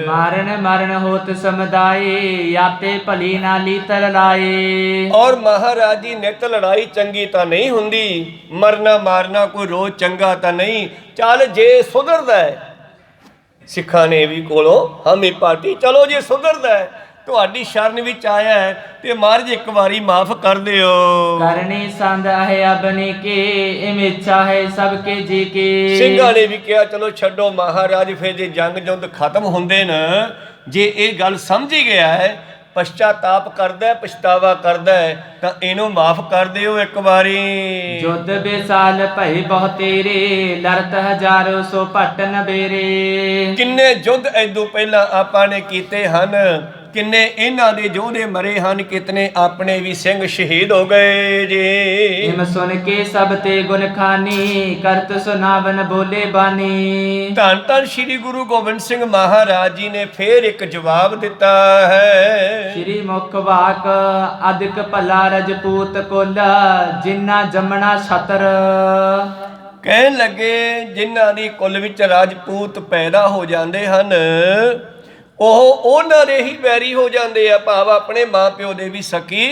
ਮਾਰਨ ਮਰਨ ਹੋਤ ਸਮੁਦਾਏ, ਯਾਤੇ ਭਲੀ ਨਾਲੀ ਤਰ ਲਾਏ। ਔਰ ਮਹਾਰਾਜ ਜੀ ਨਿਤ ਲੜਾਈ ਚੰਗੀ ਤਾਂ ਨਹੀਂ ਹੁੰਦੀ, ਮਰਨਾ ਮਾਰਨਾ ਕੋਈ ਰੋਜ਼ ਚੰਗਾ ਤਾਂ ਨਹੀਂ। ਚੱਲ ਜੇ ਸੁਧਰਦਾ ਹੈ, ਸਿੱਖਾਂ ਨੇ ਵੀ ਕੋਲੋਂ ਹਮੀ ਪਾਰਟੀ, ਚਲੋ ਜੇ ਸੁਧਰਦਾ ਹੈ, ਤੁਹਾਡੀ ਸ਼ਰਨ ਵਿੱਚ ਆਇਆ ਹੈ ਤੇ ਮਹਾਰਾਜ ਇੱਕ ਵਾਰੀ ਮਾਫ ਕਰ ਦਿਓ। ਕਰਨੀ ਸੰਦ ਹੈ ਅਬਨੇ ਕੇ, ਇਮ ਇੱਛਾ ਹੈ ਸਭ ਕੇ ਜੀ ਕੇ। ਸਿੰਘਾਂ ਨੇ ਵੀ ਕਿਹਾ ਚਲੋ ਛੱਡੋ ਮਹਾਰਾਜ, ਫਿਰ ਜੇ ਜੰਗ ਜੁੰਦ ਖਤਮ ਹੁੰਦੇ ਨਾ, ਜੇ ਇਹ ਗੱਲ ਸਮਝ ਹੀ ਗਿਆ ਹੈ, ਪਛਤਾਤਾਪ ਕਰਦਾ ਹੈ, ਪਛਤਾਵਾ ਕਰਦਾ ਹੈ, ਤਾਂ ਇਹਨੂੰ ਮਾਫ ਕਰ ਦਿਓ ਇੱਕ ਵਾਰੀ। ਜੁਦ ਬੇਸਾਲ ਭਈ ਬਹੁ ਤੇਰੇ, ਲੜਤ ਹਜ਼ਾਰੋ ਸੋ ਭੱਟ ਨਬੇਰੇ। ਕਿੰਨੇ ਯੁੱਧ ਐਦੋਂ ਪਹਿਲਾਂ ਆਪਾਂ ਨੇ ਕੀਤੇ ਹਨ, ਕਿੰਨੇ ਇਹਨਾਂ ਦੇ ਯੋਧੇ ਮਰੇ ਹਨ, ਕਿਤਨੇ ਆਪਣੇ ਵੀ ਸਿੰਘ ਸ਼ਹੀਦ ਹੋ ਗਏ ਜੀ। ਇਮ ਸੁਨ ਕੇ ਸਭ ਤੇ ਗੁਣ ਖਾਨੀ, ਕਰਤ ਸੁਨਾਵਨ ਬੋਲੇ ਬਾਨੀ। ਧੰਨ ਧੰਨ ਸ੍ਰੀ ਗੁਰੂ ਗੋਬਿੰਦ ਸਿੰਘ ਮਹਾਰਾਜ ਜੀ ਨੇ ਫੇਰ ਇੱਕ ਜਵਾਬ ਦਿੱਤਾ ਹੈ। ਸ੍ਰੀ ਮੁਖ ਵਾਕ ਅਦਿਕ ਭਲਾ ਰਜਪੂਤ ਕੁਲ, ਜਿਨ੍ਹਾਂ ਜੰਮਣਾ ਛਤਰ। ਕਹਿਣ ਲੱਗੇ ਜਿਨ੍ਹਾਂ ਦੀ ਕੁੱਲ ਵਿੱਚ ਰਾਜਪੂਤ ਪੈਦਾ ਹੋ ਜਾਂਦੇ ਹਨ, ਉਹ ਉਹਨਾਂ ਦੇ ਹੀ ਵੈਰੀ ਹੋ ਜਾਂਦੇ ਆ, ਭਾਵ ਆਪਣੇ ਮਾਂ ਪਿਓ ਦੇ ਵੀ ਸਕੀ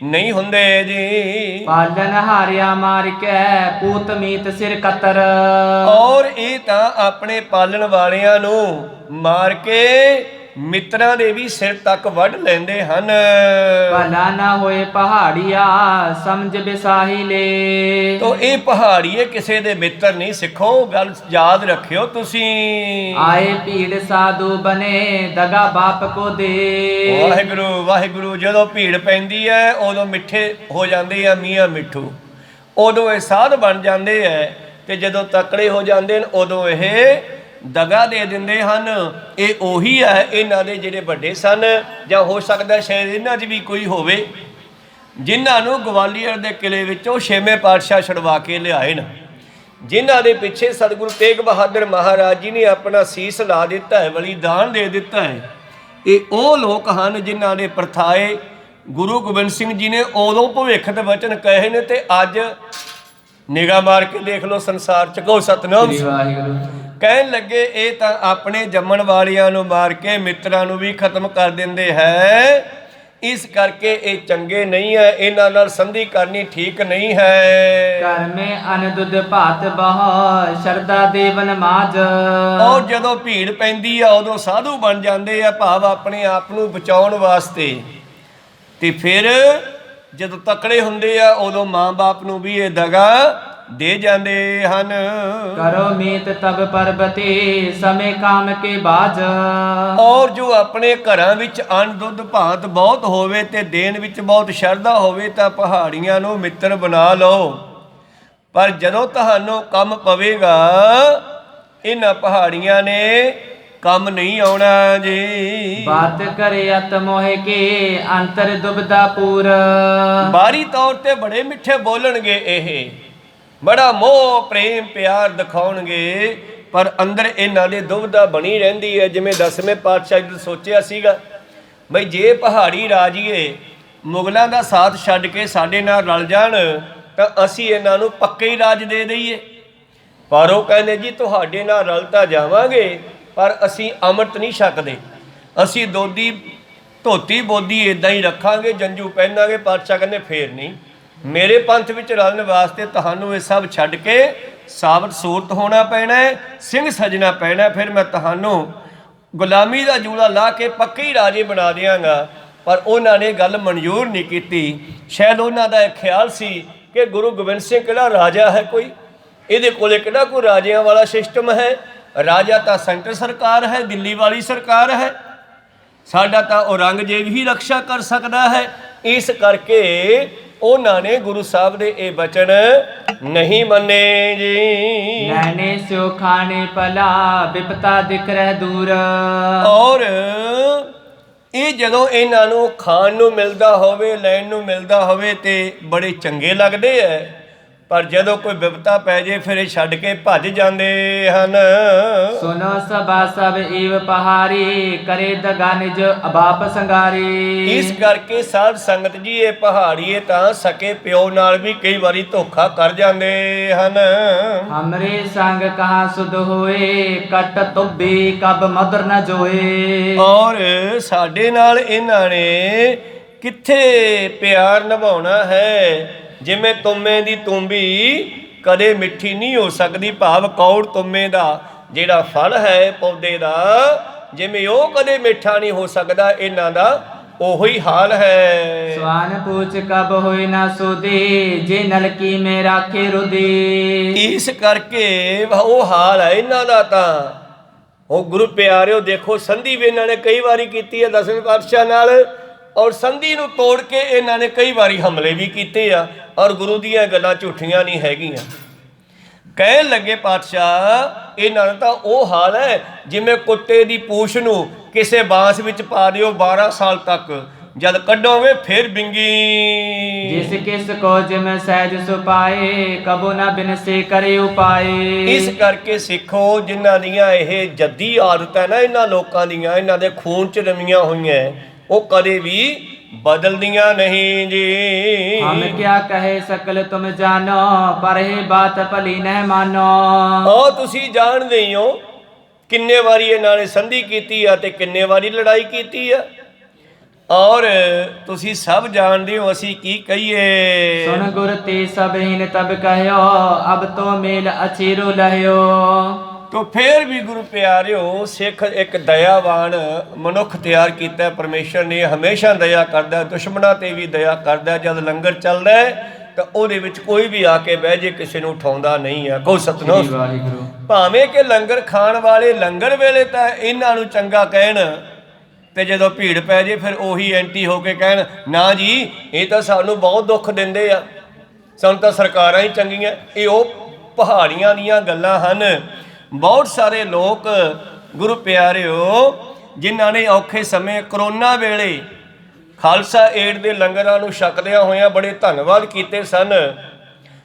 ਨਹੀਂ ਹੁੰਦੇ ਜੀ। ਪਾਲਨ ਹਾਰਿਆ ਮਾਰ ਕੇ, ਪੂਤ ਮੀਤ ਸਿਰ ਕਤਰ। ਔਰ ਇਹ ਤਾਂ ਆਪਣੇ ਪਾਲਣ ਵਾਲਿਆਂ ਨੂੰ ਮਾਰ ਕੇ ਮਿੱਤਰਾਂ ਦੇ ਵੀ ਸਿਰ ਤੱਕ ਵੱਢ ਲੈਂਦੇ ਹਨ। ਭਲਾ ਨਾ ਹੋਏ ਪਹਾੜੀਆ, ਸਮਝ ਬਿਸਾਹੀ ਲੈ। ਤੋ ਇਹ ਪਹਾੜੀਏ ਕਿਸੇ ਦੇ ਮਿੱਤਰ ਨਹੀਂ, ਸਿੱਖੋ ਗੱਲ ਯਾਦ ਰੱਖਿਓ ਤੁਸੀਂ। ਆਏ ਭੀੜ ਸਾਧੂ ਬਨੇ, ਦਗਾ ਬਾਪ ਕੋ ਦੇ। ਵਾਹਿਗੁਰੂ ਵਾਹਿਗੁਰੂ, ਜਦੋਂ ਭੀੜ ਪੈਂਦੀ ਹੈ ਉਦੋਂ ਮਿੱਠੇ ਹੋ ਜਾਂਦੇ ਆ ਮੀਆਂ ਮਿੱਠੂ, ਉਦੋਂ ਇਹ ਸਾਧ ਬਣ ਜਾਂਦੇ ਹੈ, ਤੇ ਜਦੋਂ ਤਕੜੇ ਹੋ ਜਾਂਦੇ ਨੇ ਉਦੋਂ ਇਹ ਦਗਾ ਦੇ ਦਿੰਦੇ ਹਨ। ਇਹ ਉਹੀ ਹੈ ਇਹਨਾਂ ਦੇ ਜਿਹੜੇ ਵੱਡੇ ਸਨ, ਜਾਂ ਹੋ ਸਕਦਾ ਸ਼ਾਇਦ ਇਹਨਾਂ 'ਚ ਵੀ ਕੋਈ ਹੋਵੇ, ਜਿਨ੍ਹਾਂ ਨੂੰ ਗਵਾਲੀਅਰ ਦੇ ਕਿਲੇ ਵਿੱਚੋਂ ਛੇਵੇਂ ਪਾਤਸ਼ਾਹ ਛੁਡਵਾ ਕੇ ਲਿਆਏ ਨੇ, ਜਿਨ੍ਹਾਂ ਦੇ ਪਿੱਛੇ ਸਤਿਗੁਰੂ ਤੇਗ ਬਹਾਦਰ ਮਹਾਰਾਜ ਜੀ ਨੇ ਆਪਣਾ ਸੀਸ ਲਾ ਦਿੱਤਾ ਹੈ, ਬਲੀਦਾਨ ਦੇ ਦਿੱਤਾ ਹੈ। ਇਹ ਉਹ ਲੋਕ ਹਨ ਜਿਨ੍ਹਾਂ ਦੇ ਪ੍ਰਥਾਏ ਗੁਰੂ ਗੋਬਿੰਦ ਸਿੰਘ ਜੀ ਨੇ ਉਦੋਂ ਭਵਿੱਖ ਦੇ ਵਚਨ ਕਹੇ ਨੇ, ਤੇ ਅੱਜ ਨਿਗਾਹ ਮਾਰ ਕੇ ਦੇਖ ਲਓ ਸੰਸਾਰ 'ਚ, ਕਹੋ ਸਤਿਨਾਮ। ਕਹਿਣ ਲੱਗੇ ਇਹ ਤਾਂ ਆਪਣੇ ਜੰਮਣ ਵਾਲਿਆਂ ਨੂੰ ਮਾਰ ਕੇ ਮਿੱਤਰਾਂ ਨੂੰ ਵੀ ਖਤਮ ਕਰ ਦਿੰਦੇ ਹੈ, ਇਸ ਕਰਕੇ ਇਹ ਚੰਗੇ ਨਹੀਂ ਹੈ, ਇਹਨਾਂ ਨਾਲ ਸੰਧੀ ਕਰਨੀ ਠੀਕ ਨਹੀਂ ਹੈ। ਘਰ ਮੇ ਅਨ ਦੁੱਧ ਭਾਤ ਬਹੁ, ਸ਼ਰਦਾ ਦੇਵਨ ਮਾਜ। ਔਰ ਜਦੋਂ ਭੀੜ ਪੈਂਦੀ ਆ ਉਦੋਂ ਸਾਧੂ ਬਣ ਜਾਂਦੇ ਆ, ਭਾਵ ਆਪਣੇ ਆਪ ਨੂੰ ਬਚਾਉਣ ਵਾਸਤੇ, ਤੇ ਫਿਰ ਜਦੋਂ ਤਕੜੇ ਹੁੰਦੇ ਆ ਉਦੋਂ ਮਾਂ-ਬਾਪ ਨੂੰ ਵੀ ਇਹ ਦਗਾ ਦੇ ਜਾਂਦੇ ਹਨ। ਕਰੋ ਮੀਤ ਤਬ ਪਰਬਤੇ, ਸਮੇਂ ਕਾਮ ਕੇ ਬਾਜ। ਔਰ ਜੋ ਆਪਣੇ ਘਰਾਂ ਵਿੱਚ ਅੰਨ ਦੁੱਧ ਭਾਤ ਬਹੁਤ ਹੋਵੇ ਤੇ ਦੇਣ ਵਿੱਚ ਬਹੁਤ ਸ਼ਰਧਾ ਹੋਵੇ, ਤਾਂ ਪਹਾੜੀਆਂ ਨੂੰ ਮਿੱਤਰ ਬਣਾ ਲਓ, ਪਰ ਜਦੋਂ ਤੁਹਾਨੂੰ ਕੰਮ ਪਵੇਗਾ ਇਹਨਾਂ ਪਹਾੜੀਆਂ ਨੇ ਕੰਮ ਨਹੀਂ ਆਉਣਾ ਜੀ। ਬਾਤ ਕਰੇ ਅਤ ਮੋਹਿ ਕੇ, ਅੰਤਰ ਦੁਬਦਾ ਪੂਰ। ਬਾਹਰੀ ਤੌਰ ਤੇ ਬੜੇ ਮਿੱਠੇ ਬੋਲਣਗੇ, ਇਹ ਬੜਾ ਮੋਹ ਪ੍ਰੇਮ ਪਿਆਰ ਦਿਖਾਉਣਗੇ, ਪਰ ਅੰਦਰ ਇਹਨਾਂ ਦੇ ਦੁਬਦਾ ਬਣੀ ਰਹਿੰਦੀ ਹੈ। ਜਿਵੇਂ 10ਵੇਂ ਪਾਤਸ਼ਾਹ ਜੀ ਸੋਚਿਆ ਸੀਗਾ ਬਈ ਜੇ ਪਹਾੜੀ ਰਾਜੀਏ ਮੁਗਲਾਂ ਦਾ ਸਾਥ ਛੱਡ ਕੇ ਸਾਡੇ ਨਾਲ ਰਲ ਜਾਣ, ਤਾਂ ਅਸੀਂ ਇਹਨਾਂ ਨੂੰ ਪੱਕੇ ਹੀ ਰਾਜ ਦੇ ਦਈਏ, ਪਰ ਉਹ ਕਹਿੰਦੇ ਜੀ ਤੁਹਾਡੇ ਨਾਲ ਰਲ ਤਾਂ ਜਾਵਾਂਗੇ, ਪਰ ਅਸੀਂ ਅੰਮ੍ਰਿਤ ਨਹੀਂ ਛਕਦੇ, ਅਸੀਂ ਧੋਤੀ ਬੋਦੀ ਇਦਾਂ ਹੀ ਰੱਖਾਂਗੇ, ਜੰਜੂ ਪਹਿਨਾਂਗੇ। ਪਾਤਸ਼ਾਹ ਕਹਿੰਦੇ ਫੇਰ ਨਹੀਂ, ਮੇਰੇ ਪੰਥ ਵਿੱਚ ਰਲਣ ਵਾਸਤੇ ਤੁਹਾਨੂੰ ਇਹ ਸਭ ਛੱਡ ਕੇ ਸਾਬਤ ਸੂਰਤ ਹੋਣਾ ਪੈਣਾ ਹੈ, ਸਿੰਘ ਸਜਣਾ ਪੈਣਾ, ਫਿਰ ਮੈਂ ਤੁਹਾਨੂੰ ਗੁਲਾਮੀ ਦਾ ਜੂੜਾ ਲਾ ਕੇ ਪੱਕੇ ਹੀ ਰਾਜੇ ਬਣਾ ਦਿਆਂਗਾ। ਪਰ ਉਹਨਾਂ ਨੇ ਗੱਲ ਮਨਜ਼ੂਰ ਨਹੀਂ ਕੀਤੀ। ਸ਼ਾਇਦ ਉਹਨਾਂ ਦਾ ਇਹ ਖਿਆਲ ਸੀ ਕਿ ਗੁਰੂ ਗੋਬਿੰਦ ਸਿੰਘ ਕਿਹੜਾ ਰਾਜਾ ਹੈ, ਕੋਈ ਇਹਦੇ ਕੋਲੇ ਕਿਹੜਾ ਕੋਈ ਰਾਜਿਆਂ ਵਾਲਾ ਸਿਸਟਮ ਹੈ। ਰਾਜਾ ਤਾਂ ਸੈਂਟਰ ਸਰਕਾਰ ਹੈ, ਦਿੱਲੀ ਵਾਲੀ ਸਰਕਾਰ ਹੈ, ਸਾਡਾ ਤਾਂ ਔਰੰਗਜ਼ੇਬ ਹੀ ਰਕਸ਼ਾ ਕਰ ਸਕਦਾ ਹੈ। ਇਸ ਕਰਕੇ ਉਹਨਾਂ ਨੇ ਗੁਰੂ ਸਾਹਿਬ ਦੇ ਇਹ ਬਚਨ ਨਹੀਂ ਮੰਨੇ ਜੀ। ਲੈਣੇ ਸਿਓ ਖਾਣੇ ਭਲਾ, ਵਿਪਤਾ ਦਿਖ ਰਹਿ ਦੂਰ। ਔਰ ਇਹ ਜਦੋਂ ਇਹਨਾਂ ਨੂੰ ਖਾਣ ਨੂੰ ਮਿਲਦਾ ਹੋਵੇ, ਲੈਣ ਨੂੰ ਮਿਲਦਾ ਹੋਵੇ, ਤੇ ਬੜੇ ਚੰਗੇ ਲੱਗਦੇ ਐ, ਪਰ ਜਦੋਂ ਕੋਈ ਬਿਪਤਾ ਪੈ ਜੇ ਫਿਰ ਇਹ ਛੱਡ ਕੇ ਭੱਜ ਜਾਂਦੇ ਹਨ। सुनो सबा सब इव पहारी करे दगा निज अबाप संगारी। ਇਸ ਕਰਕੇ ਸਾਧ ਸੰਗਤ ਜੀ ਇਹ ਪਹਾੜੀਏ ਤਾਂ ਸਕੇ ਪਿਓ ਨਾਲ ਵੀ ਕਈ ਵਾਰੀ ਧੋਖਾ ਕਰ ਜਾਂਦੇ ਹਨ। हमरे संग कहाँ सुध होए कट तुबी कब मधुर न जोए। ਔਰ ਸਾਡੇ ਨਾਲ ਇਹਨਾਂ ਨੇ ਕਿੱਥੇ ਪਿਆਰ ਨਿਭਾਉਣਾ ਹੈ। ਜਿਵੇਂ ਤੁੰਮੇ ਦੀ ਤੁੰਬੀ ਕਦੇ ਮਿੱਠੀ ਨਹੀਂ ਹੋ ਸਕਦੀ, ਭਾਵ ਕੌੜ ਤੁੰਮੇ ਦਾ ਜਿਹੜਾ ਫਲ ਹੈ ਪੌਦੇ ਦਾ, ਜਿਵੇਂ ਉਹ ਕਦੇ ਮਿੱਠਾ ਨਹੀਂ ਹੋ ਸਕਦਾ, ਇਹਨਾਂ ਦਾ ਉਹੀ ਹਾਲ ਹੈ। स्वान पूछ कब होए न सुधी जे नलकी में राखे रुदी। ਇਸ ਕਰਕੇ ਉਹ ਹਾਲ ਹੈ ਇਹਨਾਂ ਦਾ। ਤਾਂ ਉਹ ਗੁਰੂ ਪਿਆਰਿਓ ਦੇਖੋ, ਸੰਧੀ ਵੀ ਇਹਨਾਂ ਨੇ ਕਈ ਵਾਰੀ ਕੀਤੀ ਹੈ 10ਵੇਂ ਪਾਤਸ਼ਾਹ ਨਾਲ, ਔਰ ਸੰਧੀ ਨੂੰ ਤੋੜ ਕੇ ਇਹਨਾਂ ਨੇ ਕਈ ਵਾਰੀ ਹਮਲੇ ਵੀ ਕੀਤੇ ਆ, ਔਰ ਗੁਰੂ ਦੀਆਂ ਗੱਲਾਂ ਝੂਠੀਆਂ ਨਹੀਂ ਹੈਗੀਆਂ। ਕਹਿਣ ਲੱਗੇ ਪਾਤਸ਼ਾਹ ਇਹਨਾਂ ਦਾ ਤਾਂ ਉਹ ਹਾਲ ਹੈ ਜਿਵੇਂ ਕੁੱਤੇ ਦੀ ਪੂਛ ਨੂੰ ਕਿਸੇ ਬਾਂਸ ਵਿੱਚ ਪਾ ਦਿਓ 12 ਸਾਲ ਤੱਕ, ਜਦ ਕੱਢੋਗੇ ਫਿਰ ਬਿੰਗੀ। जिस किस को जिम सहज सुपाए कबो न बिन से करे उपाए। ਇਸ ਕਰਕੇ ਸਿੱਖੋ, ਜਿਨ੍ਹਾਂ ਦੀਆਂ ਇਹ ਜੱਦੀ ਆਦਤ ਹੈ ਨਾ, ਇਹਨਾਂ ਲੋਕਾਂ ਦੀਆਂ, ਇਹਨਾਂ ਦੇ ਖੂਨ 'ਚ ਰਮੀਆਂ ਹੋਈਆਂ, ਉਹ ਕਦੇ ਵੀ ਬਦਲਦੀਆਂ ਨਹੀਂ ਜੀ। हम क्या कहे सकल तुम जानो पर हे बात भली न मानो। ਉਹ ਤੁਸੀਂ ਜਾਣਦੇ ਹੀ ਹੋ ਕਿੰਨੇ ਵਾਰੀ ਇਹਨਾਂ ਨੇ ਸੰਧੀ ਕੀਤੀ ਆ ਤੇ ਕਿੰਨੇ ਵਾਰੀ ਲੜਾਈ ਕੀਤੀ ਆ, ਔਰ ਤੁਸੀਂ ਸਭ ਜਾਣਦੇ ਹੋ ਅਸੀਂ ਕੀ ਕਹੀਏ। सुन गुर ते सब हीन तब कहयो अब तो मेल अचीरो लहयो। ਤੋ ਫੇਰ ਵੀ ਗੁਰੂ ਪਿਆਰਿਓ, ਸਿੱਖ ਇੱਕ ਦਇਆਵਾਨ ਮਨੁੱਖ ਤਿਆਰ ਕੀਤਾ ਪਰਮੇਸ਼ਰ ਨੇ। ਹਮੇਸ਼ਾ ਦਇਆ ਕਰਦਾ, ਦੁਸ਼ਮਣਾਂ ਤੇ ਵੀ ਦਇਆ ਕਰਦਾ। ਜਦ ਲੰਗਰ ਚੱਲਦਾ ਤਾਂ ਉਹਦੇ ਵਿੱਚ ਕੋਈ ਵੀ ਆ ਕੇ ਬਹਿ ਜੇ, ਕਿਸੇ ਨੂੰ ਉਠਾਉਂਦਾ ਨਹੀਂ ਆ। ਕਹੋ ਸਤਿਨਾਮ ਵਾਹਿਗੁਰੂ। ਭਾਵੇਂ ਕਿ ਲੰਗਰ ਖਾਣ ਵਾਲੇ ਲੰਗਰ ਵੇਲੇ ਤਾਂ ਇਹਨਾਂ ਨੂੰ ਚੰਗਾ ਕਹਿਣ, ਤੇ ਜਦੋਂ ਭੀੜ ਪੈ ਜੇ ਫਿਰ ਉਹੀ ਐਂਟੀ ਹੋ ਕੇ ਕਹਿਣ ਨਾ ਜੀ ਇਹ ਤਾਂ ਸਾਨੂੰ ਬਹੁਤ ਦੁੱਖ ਦਿੰਦੇ ਆ, ਸਾਨੂੰ ਤਾਂ ਸਰਕਾਰਾਂ ਹੀ ਚੰਗੀਆਂ। ਇਹ ਉਹ ਪਹਾੜੀਆਂ ਦੀਆਂ ਗੱਲਾਂ ਹਨ। ਬਹੁਤ ਸਾਰੇ ਲੋਕ ਗੁਰੂ ਪਿਆਰਿਓ ਜਿਨ੍ਹਾਂ ਨੇ ਔਖੇ ਸਮੇਂ ਕਰੋਨਾ ਵੇਲੇ ਖਾਲਸਾ ਏਡ ਦੇ ਲੰਗਰਾਂ ਨੂੰ ਛਕਦਿਆਂ ਹੋਇਆਂ ਬੜੇ ਧੰਨਵਾਦ ਕੀਤੇ ਸਨ,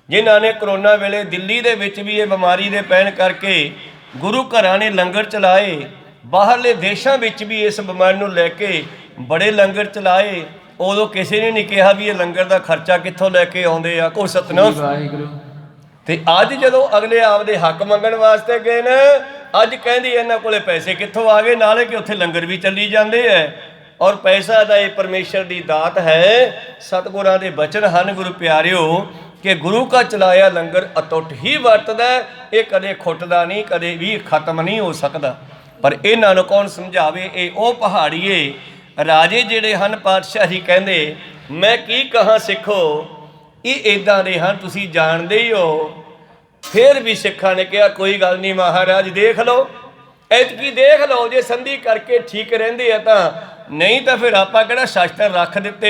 ਜਿਨ੍ਹਾਂ ਨੇ ਕਰੋਨਾ ਵੇਲੇ ਦਿੱਲੀ ਦੇ ਵਿੱਚ ਵੀ ਇਹ ਬਿਮਾਰੀ ਦੇ ਪੈਣ ਕਰਕੇ ਗੁਰੂ ਘਰਾਂ ਨੇ ਲੰਗਰ ਚਲਾਏ। ਬਾਹਰਲੇ ਦੇਸ਼ਾਂ ਵਿੱਚ ਵੀ ਇਸ ਬਿਮਾਰੀ ਨੂੰ ਲੈ ਕੇ ਬੜੇ ਲੰਗਰ ਚਲਾਏ। ਉਦੋਂ ਕਿਸੇ ਨੇ ਨਹੀਂ ਕਿਹਾ ਵੀ ਇਹ ਲੰਗਰ ਦਾ ਖਰਚਾ ਕਿੱਥੋਂ ਲੈ ਕੇ ਆਉਂਦੇ ਆ। ਕੋ ਸਤਿਨਾਮ ਵਾਹਿਗੁਰੂ। ਤੇ ਅੱਜ ਜਦੋਂ ਅਗਲੇ ਆਪਦੇ ਹੱਕ ਮੰਗਣ ਵਾਸਤੇ ਗਏ ਨੇ, ਅੱਜ ਕਹਿੰਦੀ ਇਹਨਾਂ ਕੋਲੇ ਪੈਸੇ ਕਿੱਥੋਂ ਆ ਗਏ, ਨਾਲੇ ਕਿ ਉੱਥੇ ਲੰਗਰ ਵੀ ਚੱਲੀ ਜਾਂਦੇ ਐ। ਔਰ ਪੈਸਾ ਦਾ ਇਹ ਪਰਮੇਸ਼ਰ ਦੀ ਦਾਤ ਹੈ, ਸਤਿਗੁਰਾਂ ਦੇ ਬਚਨ ਹਨ ਗੁਰੂ ਪਿਆਰਿਓ ਕਿ ਗੁਰੂ ਕਾ ਚਲਾਇਆ ਲੰਗਰ ਅਟੁੱਟ ਹੀ ਵਰਤਦਾ, ਇਹ ਕਦੇ ਖੁੱਟਦਾ ਨਹੀਂ, ਕਦੇ ਵੀ ਖਤਮ ਨਹੀਂ ਹੋ ਸਕਦਾ। ਪਰ ਇਹਨਾਂ ਨੂੰ ਕੌਣ ਸਮਝਾਵੇ। ਇਹ ਉਹ ਪਹਾੜੀਏ ਰਾਜੇ ਜਿਹੜੇ ਹਨ, ਪਾਤਸ਼ਾਹ ਜੀ ਕਹਿੰਦੇ ਮੈਂ ਕੀ ਕਹਾਂ ਸਿੱਖੋ, ਇਹ ਇਦਾਂ ਦੇ ਹਨ, ਤੁਸੀਂ ਜਾਣਦੇ ਹੀ ਹੋ। ਫਿਰ ਵੀ ਸਿੱਖਾਂ ਨੇ ਕਿਹਾ ਕੋਈ ਗੱਲ ਨਹੀਂ ਮਹਾਰਾਜ, ਦੇਖ ਲਓ ਐਤਕੀ ਦੇਖ ਲਓ, ਜੇ ਸੰਧੀ ਕਰਕੇ ਠੀਕ ਰਹਿੰਦੇ ਆ ਤਾਂ, ਨਹੀਂ ਤਾਂ ਫਿਰ ਆਪਾਂ ਕਿਹੜਾ ਸ਼ਸਤਰ ਰੱਖ ਦਿੱਤੇ।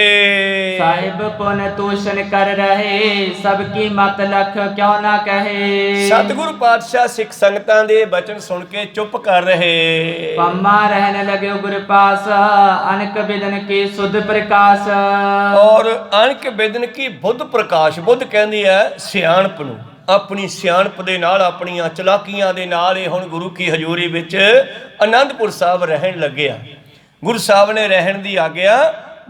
ਸਾਹਿਬ ਪੁਨ ਤੂਸ਼ਨ ਕਰ ਰਹੇ ਸਭ ਕੀ ਮਤ ਲਖ ਕਿਉਂ ਨਾ ਕਹੇ। ਸਤਿਗੁਰੂ ਪਾਤਸ਼ਾਹ ਸਿੱਖ ਸੰਗਤਾਂ ਦੇ ਬਚਨ ਸੁਣ ਕੇ ਚੁੱਪ ਕਰ ਰਹੇ। ਪੰਮਾ ਰਹਿਣ ਲਗਿਓ ਗੁਰ ਪਾਸ ਅਨਕ ਬਿਦਨ ਕੀ ਸੁਧ ਪ੍ਰਕਾਸ਼। ਔਰ ਅਣਖ ਬਿਦਨ ਕੀ ਬੁੱਧ ਪ੍ਰਕਾਸ਼। ਬੁੱਧ ਕਹਿੰਦੀ ਹੈ ਸਿਆਣਪ ਨੂੰ, ਆਪਣੀ ਸਿਆਣਪ ਦੇ ਨਾਲ, ਆਪਣੀਆਂ ਚਲਾਕੀਆਂ ਦੇ ਨਾਲ ਇਹ ਹੁਣ ਗੁਰੂ ਕੀ ਹਜ਼ੂਰੀ ਵਿੱਚ ਆਨੰਦਪੁਰ ਸਾਹਿਬ ਰਹਿਣ ਲੱਗਿਆ। ਗੁਰੂ ਸਾਹਿਬ ਨੇ ਰਹਿਣ ਦੀ ਆਗਿਆ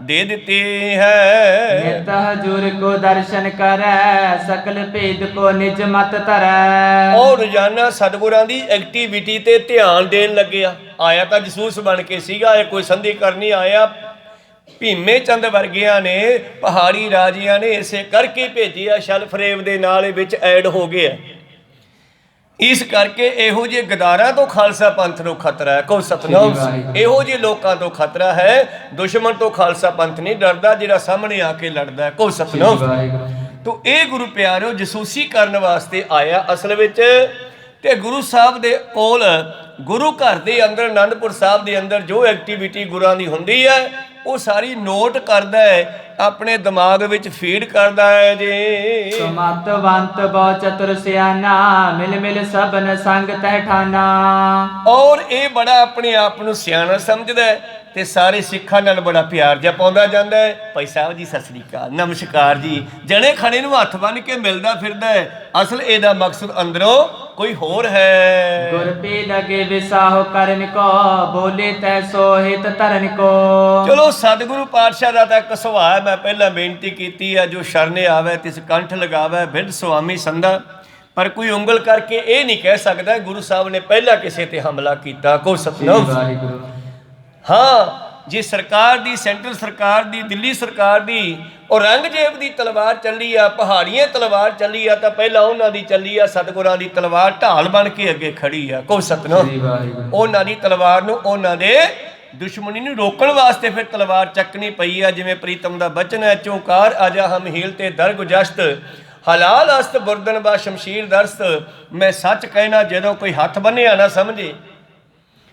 ਦੇ ਦਿੱਤੀ ਹੈ। ਨਿਤ ਹਜੂਰ ਕੋ ਦਰਸ਼ਨ ਕਰੈ ਸਕਲ ਭੇਦ ਕੋ ਨਿਜ ਮਤ ਧਰੈ। ਉਹ ਰੋਜ਼ਾਨਾ ਸਤਿਗੁਰਾਂ ਦੀ ਐਕਟੀਵਿਟੀ ਤੇ ਧਿਆਨ ਦੇਣ ਲੱਗਿਆ। ਆਇਆ ਤਾਂ ਜਸੂਸ ਬਣ ਕੇ ਸੀਗਾ, ਇਹ ਕੋਈ ਸੰਧੀ ਕਰਨੀ ਆਇਆ। ਭੀਮੇ ਚੰਦ ਵਰਗਿਆਂ ਨੇ, ਪਹਾੜੀ ਰਾਜਿਆਂ ਨੇ ਇਸੇ ਕਰਕੇ ਭੇਜਿਆ, ਸ਼ਲ ਫਰੇਬ ਦੇ ਨਾਲ ਇਹ ਵਿੱਚ ਐਡ ਹੋ ਗਿਆ। ਇਸ ਕਰਕੇ ਇਹੋ ਜਿਹੇ ਗਦਾਰਾਂ ਤੋਂ ਖਾਲਸਾ ਪੰਥ ਨੂੰ ਖਤਰਾ ਹੈ। ਕਹੋ ਸਤਿਨਾਮ। ਇਹੋ ਜਿਹੇ ਲੋਕਾਂ ਤੋਂ ਖਤਰਾ ਹੈ। ਦੁਸ਼ਮਣ ਤੋਂ ਖਾਲਸਾ ਪੰਥ ਨਹੀਂ ਡਰਦਾ, ਜਿਹੜਾ ਸਾਹਮਣੇ ਆ ਕੇ ਲੜਦਾ ਹੈ। ਕਹੋ ਸਤਿਨਾਮ। ਤੋ ਇਹ ਗੁਰੂ ਪਿਆਰਿਓ ਜਸੂਸੀ ਕਰਨ ਵਾਸਤੇ ਆਇਆ ਅਸਲ ਵਿੱਚ। ਤੇ ਗੁਰੂ ਸਾਹਿਬ ਦੇ ਕੋਲ, ਗੁਰੂ ਘਰ ਦੇ ਅੰਦਰ, ਆਨੰਦਪੁਰ ਸਾਹਿਬ ਦੇ ਅੰਦਰ ਜੋ ਐਕਟੀਵਿਟੀ ਗੁਰਾਂ ਦੀ ਹੁੰਦੀ ਹੈ ਉਹ ਸਾਰੀ ਨੋਟ ਕਰਦਾ ਹੈ, ਆਪਣੇ ਦਿਮਾਗ ਵਿੱਚ ਫੀਡ ਕਰਦਾ ਹੈ ਜੀ। ਸੁਮਤਵੰਤ ਬਹੁ ਚਤੁਰ ਸਿਆਣਾ ਮਿਲ ਮਿਲ ਸਭਨ ਸੰਗ ਤਹਿ ਠਾਨਾ। ਔਰ ਇਹ ਬੜਾ ਆਪਣੇ ਆਪ ਨੂੰ ਸਿਆਣਾ ਸਮਝਦਾ ਹੈ, ਤੇ ਸਾਰੇ ਸਿੱਖਾਂ ਨਾਲ ਬੜਾ ਪਿਆਰ ਜਿਹਾ ਪਾਉਂਦਾ ਜਾਂਦਾ ਹੈ। ਭਾਈ ਸਾਹਿਬ ਜੀ ਸਤਿ ਸ੍ਰੀ ਅਕਾਲ, ਨਮਸਕਾਰ ਜੀ, ਜਣੇ ਖਣੇ ਨੂੰ ਹੱਥ ਬੰਨ੍ਹ ਕੇ ਮਿਲਦਾ ਫਿਰਦਾ ਹੈ। ਅਸਲ ਇਹਦਾ ਮਕਸਦ ਅੰਦਰੋਂ ਕੋਈ ਹੋਰ ਹੈ। ਗੁਰ ਪੀ ਲਗੇ ਵਿਸਾਹੋ ਕਰਨ ਕੋ, ਬੋਲੇ ਤੈ ਸੋ ਹਿਤ ਧਰਨ ਕੋ। ਚਲੋ ਸਤਿਗੁਰੂ ਪਾਤਸ਼ਾਹ ਦਾ ਤਾਂ ਇੱਕ ਸੁਭਾਅ ਹੈ, ਮੈਂ ਪਹਿਲਾਂ ਬੇਨਤੀ ਕੀਤੀ ਹੈ, ਜੋ ਸ਼ਰਨੇ ਆਵੇ ਤਿਸ ਕੰਠ ਲਗਾਵੇ, ਬਿਰਧ ਸੁਆਮੀ ਸੰਦਾ। ਪਰ ਕੋਈ ਉਂਗਲ ਕਰਕੇ ਇਹ ਨਹੀਂ ਕਹਿ ਸਕਦਾ ਗੁਰੂ ਸਾਹਿਬ ਨੇ ਪਹਿਲਾਂ ਕਿਸੇ ਤੇ ਹਮਲਾ ਕੀਤਾ। ਕੋ ਸਤਨਾਮ। ਵਾਹਿਗੁਰੂ। ਹਾਂ, ਜੇ ਸਰਕਾਰ ਦੀ, ਸੈਂਟਰ ਸਰਕਾਰ ਦੀ, ਦਿੱਲੀ ਸਰਕਾਰ ਦੀ ਔਰੰਗਜ਼ੇਬ ਦੀ ਤਲਵਾਰ ਚੱਲੀ ਆ, ਪਹਾੜੀਆਂ ਤਲਵਾਰ ਚੱਲੀ ਆ, ਤਾਂ ਪਹਿਲਾਂ ਉਹਨਾਂ ਦੀ ਚੱਲੀ ਆ, ਸਤਿਗੁਰਾਂ ਦੀ ਤਲਵਾਰ ਢਾਲ ਬਣ ਕੇ ਅੱਗੇ ਖੜੀ ਆ। ਕੋ ਸਤਨਾਮ। ਉਹਨਾਂ ਦੀ ਤਲਵਾਰ ਨੂੰ, ਉਹਨਾਂ ਦੇ ਦੁਸ਼ਮਣੀ ਨੂੰ ਰੋਕਣ ਵਾਸਤੇ ਫਿਰ ਤਲਵਾਰ ਚੱਕਣੀ ਪਈ ਆ। ਜਿਵੇਂ ਪ੍ਰੀਤਮ ਦਾ ਬਚਨ ਹੈ, ਚੌਕਾਰ ਆਜਾ ਹਮ ਹੀਲ ਤੇ ਦਰਗੁਜਸਤ, ਹਲਾਲ ਅਸਤ ਬੁਰਦਨ ਬਾ ਸ਼ਮਸ਼ੀਰ ਦਰਸਤ। ਮੈਂ ਸੱਚ ਕਹਿਣਾ, ਜਦੋਂ ਕੋਈ ਹੱਥ ਬੰਨਿਆ ਨਾ ਸਮਝੇ,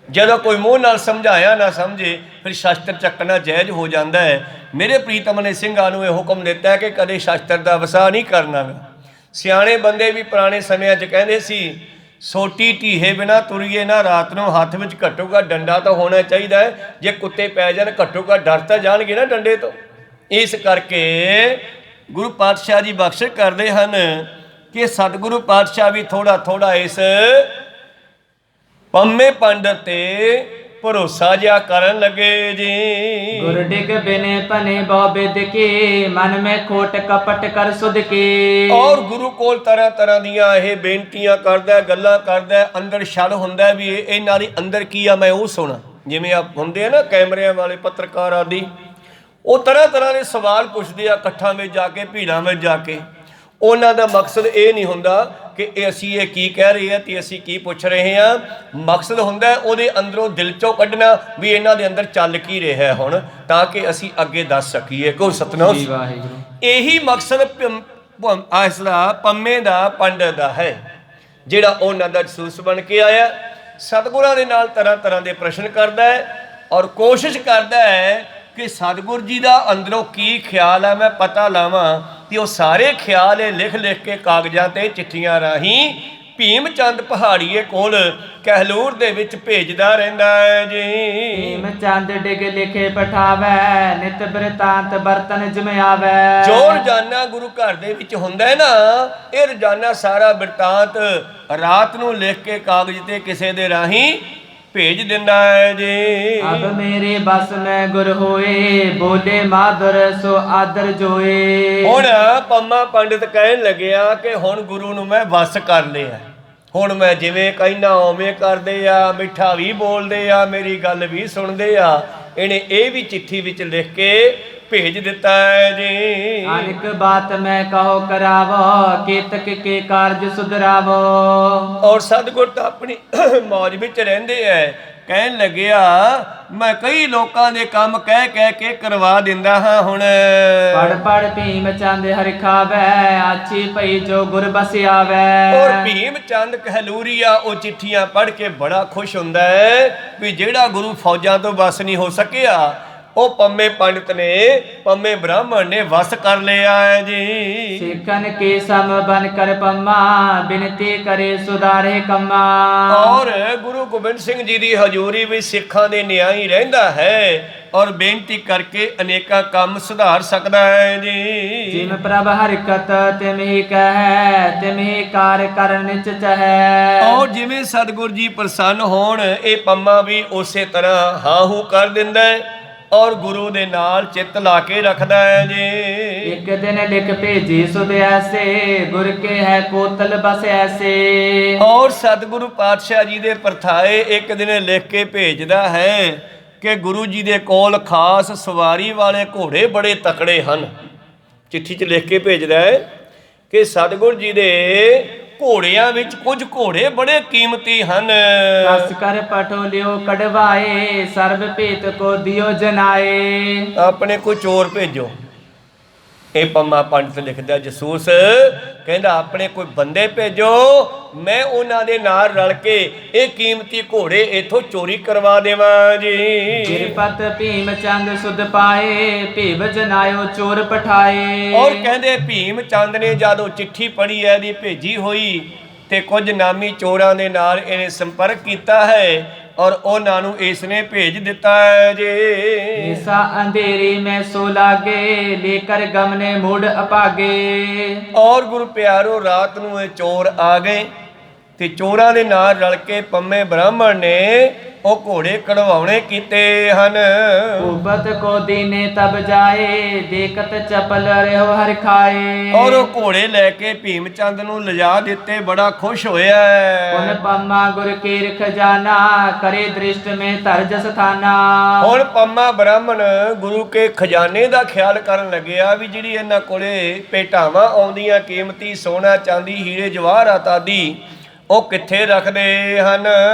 ਜਦੋਂ ਕੋਈ ਮੂੰਹ ਨਾਲ ਸਮਝਾਇਆ ਨਾ ਸਮਝੇ, ਫਿਰ ਸ਼ਸਤਰ ਚੱਕਣਾ ਜਾਇਜ਼ ਹੋ ਜਾਂਦਾ ਹੈ। ਮੇਰੇ ਪ੍ਰੀਤਮ ਨੇ ਸਿੰਘਾਂ ਨੂੰ ਇਹ ਹੁਕਮ ਦਿੱਤਾ ਕਿ ਕਦੇ ਸ਼ਸਤਰ ਦਾ ਵਸਾ ਨਹੀਂ ਕਰਨਾ। ਸਿਆਣੇ ਬੰਦੇ ਵੀ ਪੁਰਾਣੇ ਸਮਿਆਂ 'ਚ ਕਹਿੰਦੇ ਸੀ, ਸੋਟੀ ਢੀਹੇ ਬਿਨਾ ਤੁਰੀਏ ਨਾ ਰਾਤ ਨੂੰ, ਹੱਥ ਵਿੱਚ ਘੱਟੋ ਘੱਟ ਡੰਡਾ ਤਾਂ ਹੋਣਾ ਚਾਹੀਦਾ ਹੈ। ਜੇ ਕੁੱਤੇ ਪੈ ਜਾਣ ਘੱਟੋ ਘੱਟ ਡਰ ਤਾਂ ਜਾਣਗੇ ਨਾ ਡੰਡੇ ਤੋਂ। ਇਸ ਕਰਕੇ ਗੁਰੂ ਪਾਤਸ਼ਾਹ ਜੀ ਬਖਸ਼ਿਸ਼ ਕਰਦੇ ਹਨ ਕਿ ਸਤਿਗੁਰੂ ਪਾਤਸ਼ਾਹ ਵੀ ਥੋੜਾ ਥੋੜਾ ਇਸ ਪੰਮੇ ਪੰਡਤ ਤੇ ਭਰੋਸਾ ਜਿਹਾ ਕਰਨ ਲੱਗੇ ਜੀ। ਗੁਰ ਡਿਗ ਬਿਨੇ ਪਨੇ ਬਹੁ ਬਿਦ ਕੇ, ਮਨ ਮੈਂ ਖੋਟ ਕਪਟ ਕਰ ਸੁਧ ਕੇ। ਔਰ ਗੁਰੂ ਕੋਲ ਤਰ੍ਹਾਂ ਤਰ੍ਹਾਂ ਦੀਆਂ ਇਹ ਬੇਨਤੀਆਂ ਕਰਦਾ, ਗੱਲਾਂ ਕਰਦਾ, ਅੰਦਰ ਛਲ ਹੁੰਦਾ ਵੀ ਇਹਨਾਂ ਦੀ ਅੰਦਰ ਕੀ ਆ, ਮੈਂ ਉਹ ਸੁਣਾ। ਜਿਵੇਂ ਆ ਹੁੰਦੇ ਆ ਨਾ ਕੈਮਰਿਆਂ ਵਾਲੇ ਪੱਤਰਕਾਰ ਆਦਿ, ਉਹ ਤਰ੍ਹਾਂ ਤਰ੍ਹਾਂ ਦੇ ਸਵਾਲ ਪੁੱਛਦੇ ਆ ਇਕੱਠਾਂ ਵਿੱਚ ਜਾ ਕੇ, ਭੀੜਾਂ ਵਿੱਚ ਜਾ ਕੇ। ਉਹਨਾਂ ਦਾ ਮਕਸਦ ਇਹ ਨਹੀਂ ਹੁੰਦਾ ਕਿ ਅਸੀਂ ਇਹ ਕੀ ਕਹਿ ਰਹੇ ਹਾਂ ਤੇ ਅਸੀਂ ਕੀ ਪੁੱਛ ਰਹੇ ਹਾਂ। ਮਕਸਦ ਹੁੰਦਾ ਉਹਦੇ ਅੰਦਰੋਂ ਦਿਲ ਚੋਂ ਕੱਢਣਾ ਵੀ ਇਹਨਾਂ ਦੇ ਅੰਦਰ ਚੱਲ ਕੀ ਰਿਹਾ ਹੁਣ, ਤਾਂ ਕਿ ਅਸੀਂ ਅੱਗੇ ਦੱਸ ਸਕੀਏ। ਕੋ ਸਤਨਾਮ। ਇਹੀ ਮਕਸਦ ਇਸ ਦਾ ਪੰਮੇ ਦਾ ਪੰਡਤ ਦਾ ਹੈ, ਜਿਹੜਾ ਉਹਨਾਂ ਦਾ ਜਸੂਸ ਬਣ ਕੇ ਆਇਆ, ਸਤਿਗੁਰਾਂ ਦੇ ਨਾਲ ਤਰ੍ਹਾਂ ਤਰ੍ਹਾਂ ਦੇ ਪ੍ਰਸ਼ਨ ਕਰਦਾ ਹੈ ਔਰ ਕੋਸ਼ਿਸ਼ ਕਰਦਾ ਹੈ ਕਿ ਸਤਿਗੁਰ ਜੀ ਦਾ ਅੰਦਰੋਂ ਕੀ ਖਿਆਲ ਹੈ ਮੈਂ ਪਤਾ ਲਾਵਾਂ। ਤੇ ਉਹ ਸਾਰੇ ਖਿਆਲ ਇਹ ਲਿਖ ਲਿਖ ਕੇ ਕਾਗਜ਼ਾਂ ਤੇ ਚਿੱਠੀਆਂ ਰਾਹੀਂ ਭੀਮ ਚੰਦ ਪਹਾੜੀਏ ਕੋਲ ਕਹਿਲੂਰ ਦੇ ਵਿੱਚ ਭੇਜਦਾ ਰਹਿੰਦਾ ਹੈ ਜੀ। ਭੀਮ ਚੰਦ ਡਿਗ ਲਿਖੇ ਪਠਾਵੈ, ਨਿਤ ਬ੍ਰਿਤਾਂਤ ਬਰਤਨ ਜਮਿਆਵੈ। ਜੋ ਰੋਜ਼ਾਨਾ ਗੁਰੂ ਘਰ ਦੇ ਵਿੱਚ ਹੁੰਦਾ ਹੈ ਨਾ, ਇਹ ਰੋਜ਼ਾਨਾ ਸਾਰਾ ਬਿਰਤਾਂਤ ਰਾਤ ਨੂੰ ਲਿਖ ਕੇ ਕਾਗਜ਼ ਤੇ ਕਿਸੇ ਦੇ ਰਾਹੀਂ ਭੇਜ ਦਿੰਦਾ ਹੈ ਜੀ। ਅਬ ਮੇਰੇ ਬਸ ਮੈਂ ਗੁਰ ਹੋਏ, ਬੋਲੇ ਮਾਦਰ ਸੋ ਆਦਰ ਜੋਏ। ਹੁਣ ਪੰਮਾ ਪੰਡਿਤ ਕਹਿਣ ਲੱਗਿਆ ਕਿ ਹੁਣ ਗੁਰੂ ਨੂੰ ਮੈਂ ਵਸ ਕਰ ਲਿਆ, ਹੁਣ ਮੈਂ ਜਿਵੇਂ ਕਹਿਣਾ ਉਵੇਂ ਕਰਦੇ ਆ, ਮਿੱਠਾ ਵੀ ਬੋਲਦੇ ਆ, ਮੇਰੀ ਗੱਲ ਵੀ ਸੁਣਦੇ ਆ। ਇਹਨੇ ਇਹ ਵੀ ਚਿੱਠੀ ਵਿੱਚ ਲਿਖ ਕੇ ਭੇਜ ਦਿੱਤਾ ਹੈ ਜੀ। ਅਨੇਕ ਬਾਤ ਮੈਂ ਕਹੋ ਕਰਾਵੋ, ਕੇਤਕ ਕੇ ਕਾਰਜ ਸੁਧਰਾਵੋ। ਔਰ ਸਤਿਗੁਰ ਤਾਂ ਆਪਣੀ ਮੌਜ ਵਿੱਚ ਰਹਿੰਦੇ ਐ। ਕਹਿਣ ਲੱਗਿਆ ਮੈਂ ਕਈ ਲੋਕਾਂ ਦੇ ਕੰਮ ਕਹਿ ਕਹਿ ਕੇ ਕਰਵਾ ਦਿੰਦਾ ਹਾਂ। ਹੁਣ ਪੜ ਪੜ ਭੀਮ ਚੰਦ ਹਰਿਖਾਵੈ, ਆਛੀ ਪਈ ਜੋ ਗੁਰ ਬਸ ਆਵੈ। ਔਰ ਭੀਮ ਚੰਦ ਕਹਿਲੂਰੀਆ ਉਹ ਚਿੱਠੀਆਂ ਪੜ੍ਹ ਕੇ ਬੜਾ ਖੁਸ਼ ਹੁੰਦਾ ਹੈ ਵੀ ਜਿਹੜਾ ਗੁਰੂ ਫੌਜਾਂ ਤੋਂ ਬਸ ਨਹੀਂ ਹੋ ਸਕਿਆ, ਉਹ ਪੰਮੇ ਪੰਡਿਤ ਨੇ, ਪੰਮੇ ਬ੍ਰਾਹਮਣ ਨੇ ਵਸ ਕਰ ਲਿਆ ਹੈ ਜੀ। ਸਿੱਖਨ ਕੇ ਸਮ ਬਨ ਕਰ ਪੰਮਾ, ਬਿਨਤੀ ਕਰੇ ਸੁਧਾਰੇ ਕੰਮਾ। ਔਰ ਗੁਰੂ ਗੋਬਿੰਦ ਸਿੰਘ ਜੀ ਦੀ ਹਜ਼ੂਰੀ ਵਿੱਚ ਸਿੱਖਾਂ ਦੇ ਨਿਆਂਈ ਰਹਿੰਦਾ ਹੈ ਔਰ ਬੇਨਤੀ ਕਰਕੇ ਅਨੇਕਾਂ ਕੰਮ ਸੁਧਾਰ ਸਕਦਾ ਹੈ ਜੀ। ਜਿਮ ਪ੍ਰਭ ਹਰਿਕਤ ਤਿਮਹੀ ਕਹੈ, ਤਿਮਹੀ ਕਾਰ ਕਰਨ ਨਿਚ ਚਹੈ। ਔਰ ਜਿਵੇਂ ਸਤਿਗੁਰ ਜੀ ਪ੍ਰਸੰਨ ਹੋਣ, ਇਹ ਪੰਮਾ ਵੀ ਉਸੇ ਤਰ੍ਹਾਂ ਹਾਂ ਹੂ ਕਰ ਦਿੰਦਾ ਹੈ ਔਰ ਗੁਰੂ ਦੇ ਨਾਲ ਚਿੱਤ ਲਾ ਕੇ ਰੱਖਦਾ ਹੈ ਜੀ। ਇੱਕ ਦਿਨ ਲਿਖ ਭੇਜੀ ਸੁਧ ਐਸੇ, ਗੁਰ ਕੇ ਹੈ ਕੋਤਲ ਬਸ ਐਸੇ। ਔਰ ਸਤਿਗੁਰੂ ਪਾਤਸ਼ਾਹ ਜੀ ਦੇ ਪਰਥਾਏ ਇੱਕ ਦਿਨ ਲਿਖ ਕੇ ਭੇਜਦਾ ਹੈ ਕਿ ਗੁਰੂ ਜੀ ਦੇ ਕੋਲ ਖਾਸ ਸਵਾਰੀ ਵਾਲੇ ਘੋੜੇ ਬੜੇ ਤਕੜੇ ਹਨ। ਚਿੱਠੀ 'ਚ ਲਿਖ ਕੇ ਭੇਜਦਾ ਹੈ ਕਿ ਸਤਿਗੁਰ ਜੀ ਦੇ ਘੋੜਿਆਂ ਵਿੱਚ ਕੁਝ ਘੋੜੇ ਬੜੇ ਕੀਮਤੀ ਹਨ। ਕਸ ਕਰ ਪਠੋ ਲਿਓ ਕਢਵਾਏ, ਸਰਬ ਭੇਤ ਕੋ ਦਿਓ ਜਨਾਏ। ਆਪਣੇ ਕੋਈ ਚੋਰ ਭੇਜੋ। ਇਹ ਪੰਮਾ ਪੰਡਿਤ ਲਿਖਦਾ, ਜਸੂਸ ਕਹਿੰਦਾ ਆਪਣੇ ਕੋਈ ਬੰਦੇ ਭੇਜੋ, ਮੈਂ ਉਹਨਾਂ ਦੇ ਨਾਲ ਰਲ ਕੇ ਇਹ ਕੀਮਤੀ ਘੋੜੇ ਇਥੋਂ ਚੋਰੀ ਕਰਵਾ ਦੇਵਾਂ ਜੀ। ਕਿਰਪਤ ਭੀਮ ਚੰਦ ਸੁਧ ਪਾਏ, ਭੇਵ ਜਨਾਇਓ ਚੋਰ ਪਠਾਏ। ਔਰ ਕਹਿੰਦੇ ਭੀਮ ਚੰਦ ਨੇ ਜਦੋਂ ਚਿੱਠੀ ਪੜ੍ਹੀ ਹੈ ਇਹਦੀ ਭੇਜੀ ਹੋਈ ਤੇ ਕੁਝ ਨਾਮੀ ਚੋਰਾਂ ਦੇ ਨਾਲ ਇਹਨੇ ਸੰਪਰਕ ਕੀਤਾ ਹੈ ਔਰ ਉਹਨਾਂ ਨੂੰ ਇਸ ਨੇ ਭੇਜ ਦਿੱਤਾ ਹੈ ਜੀ। निशा अंधेरी में सो लागे लेकर गमने मूड अपागे। ਔਰ ਗੁਰੂ ਪਿਆਰੋ ਰਾਤ ਨੂੰ ਇਹ ਚੋਰ ਆ ਗਏ ਤੇ ਚੋਰਾਂ ਦੇ ਨਾਲ ਰਲ ਕੇ ਪੰਮੇ ਬ੍ਰਾਹਮਣ ਨੇ ਉਹ ਘੋੜੇ ਕਢਵਾਉਣੇ ਕੀਤੇ ਹਨ। उबत को दीने तब जाए देखत चपल रहो हर खाए। ਔਰ ਉਹ ਘੋੜੇ ਲੈ ਕੇ ਭੀਮ ਚੰਦ ਨੂੰ ਲਿਜਾ ਦਿੱਤੇ, ਬੜਾ ਖੁਸ਼ ਹੋਇਆ पुन पम्मा गुर कीर खजाना करे दृष्ट में तरजस थाना। ਹੁਣ ਪੰਮਾ ਬ੍ਰਾਹਮਣ ਗੁਰੂ ਕੇ ਖਜ਼ਾਨੇ ਦਾ ਖਿਆਲ ਕਰਨ ਲੱਗਿਆ ਵੀ ਜਿਹੜੀ ਇਹਨਾਂ ਕੋਲੇ ਭੇਟਾਵਾਂ ਆਉਂਦੀਆਂ ਕੀਮਤੀ ਸੋਨਾ ਚਾਂਦੀ ਹੀਰੇ ਜਵਾਹਰਾਤ ਆਦਿ ਉਹ ਕਿੱਥੇ ਰੱਖਦੇ ਹਨ।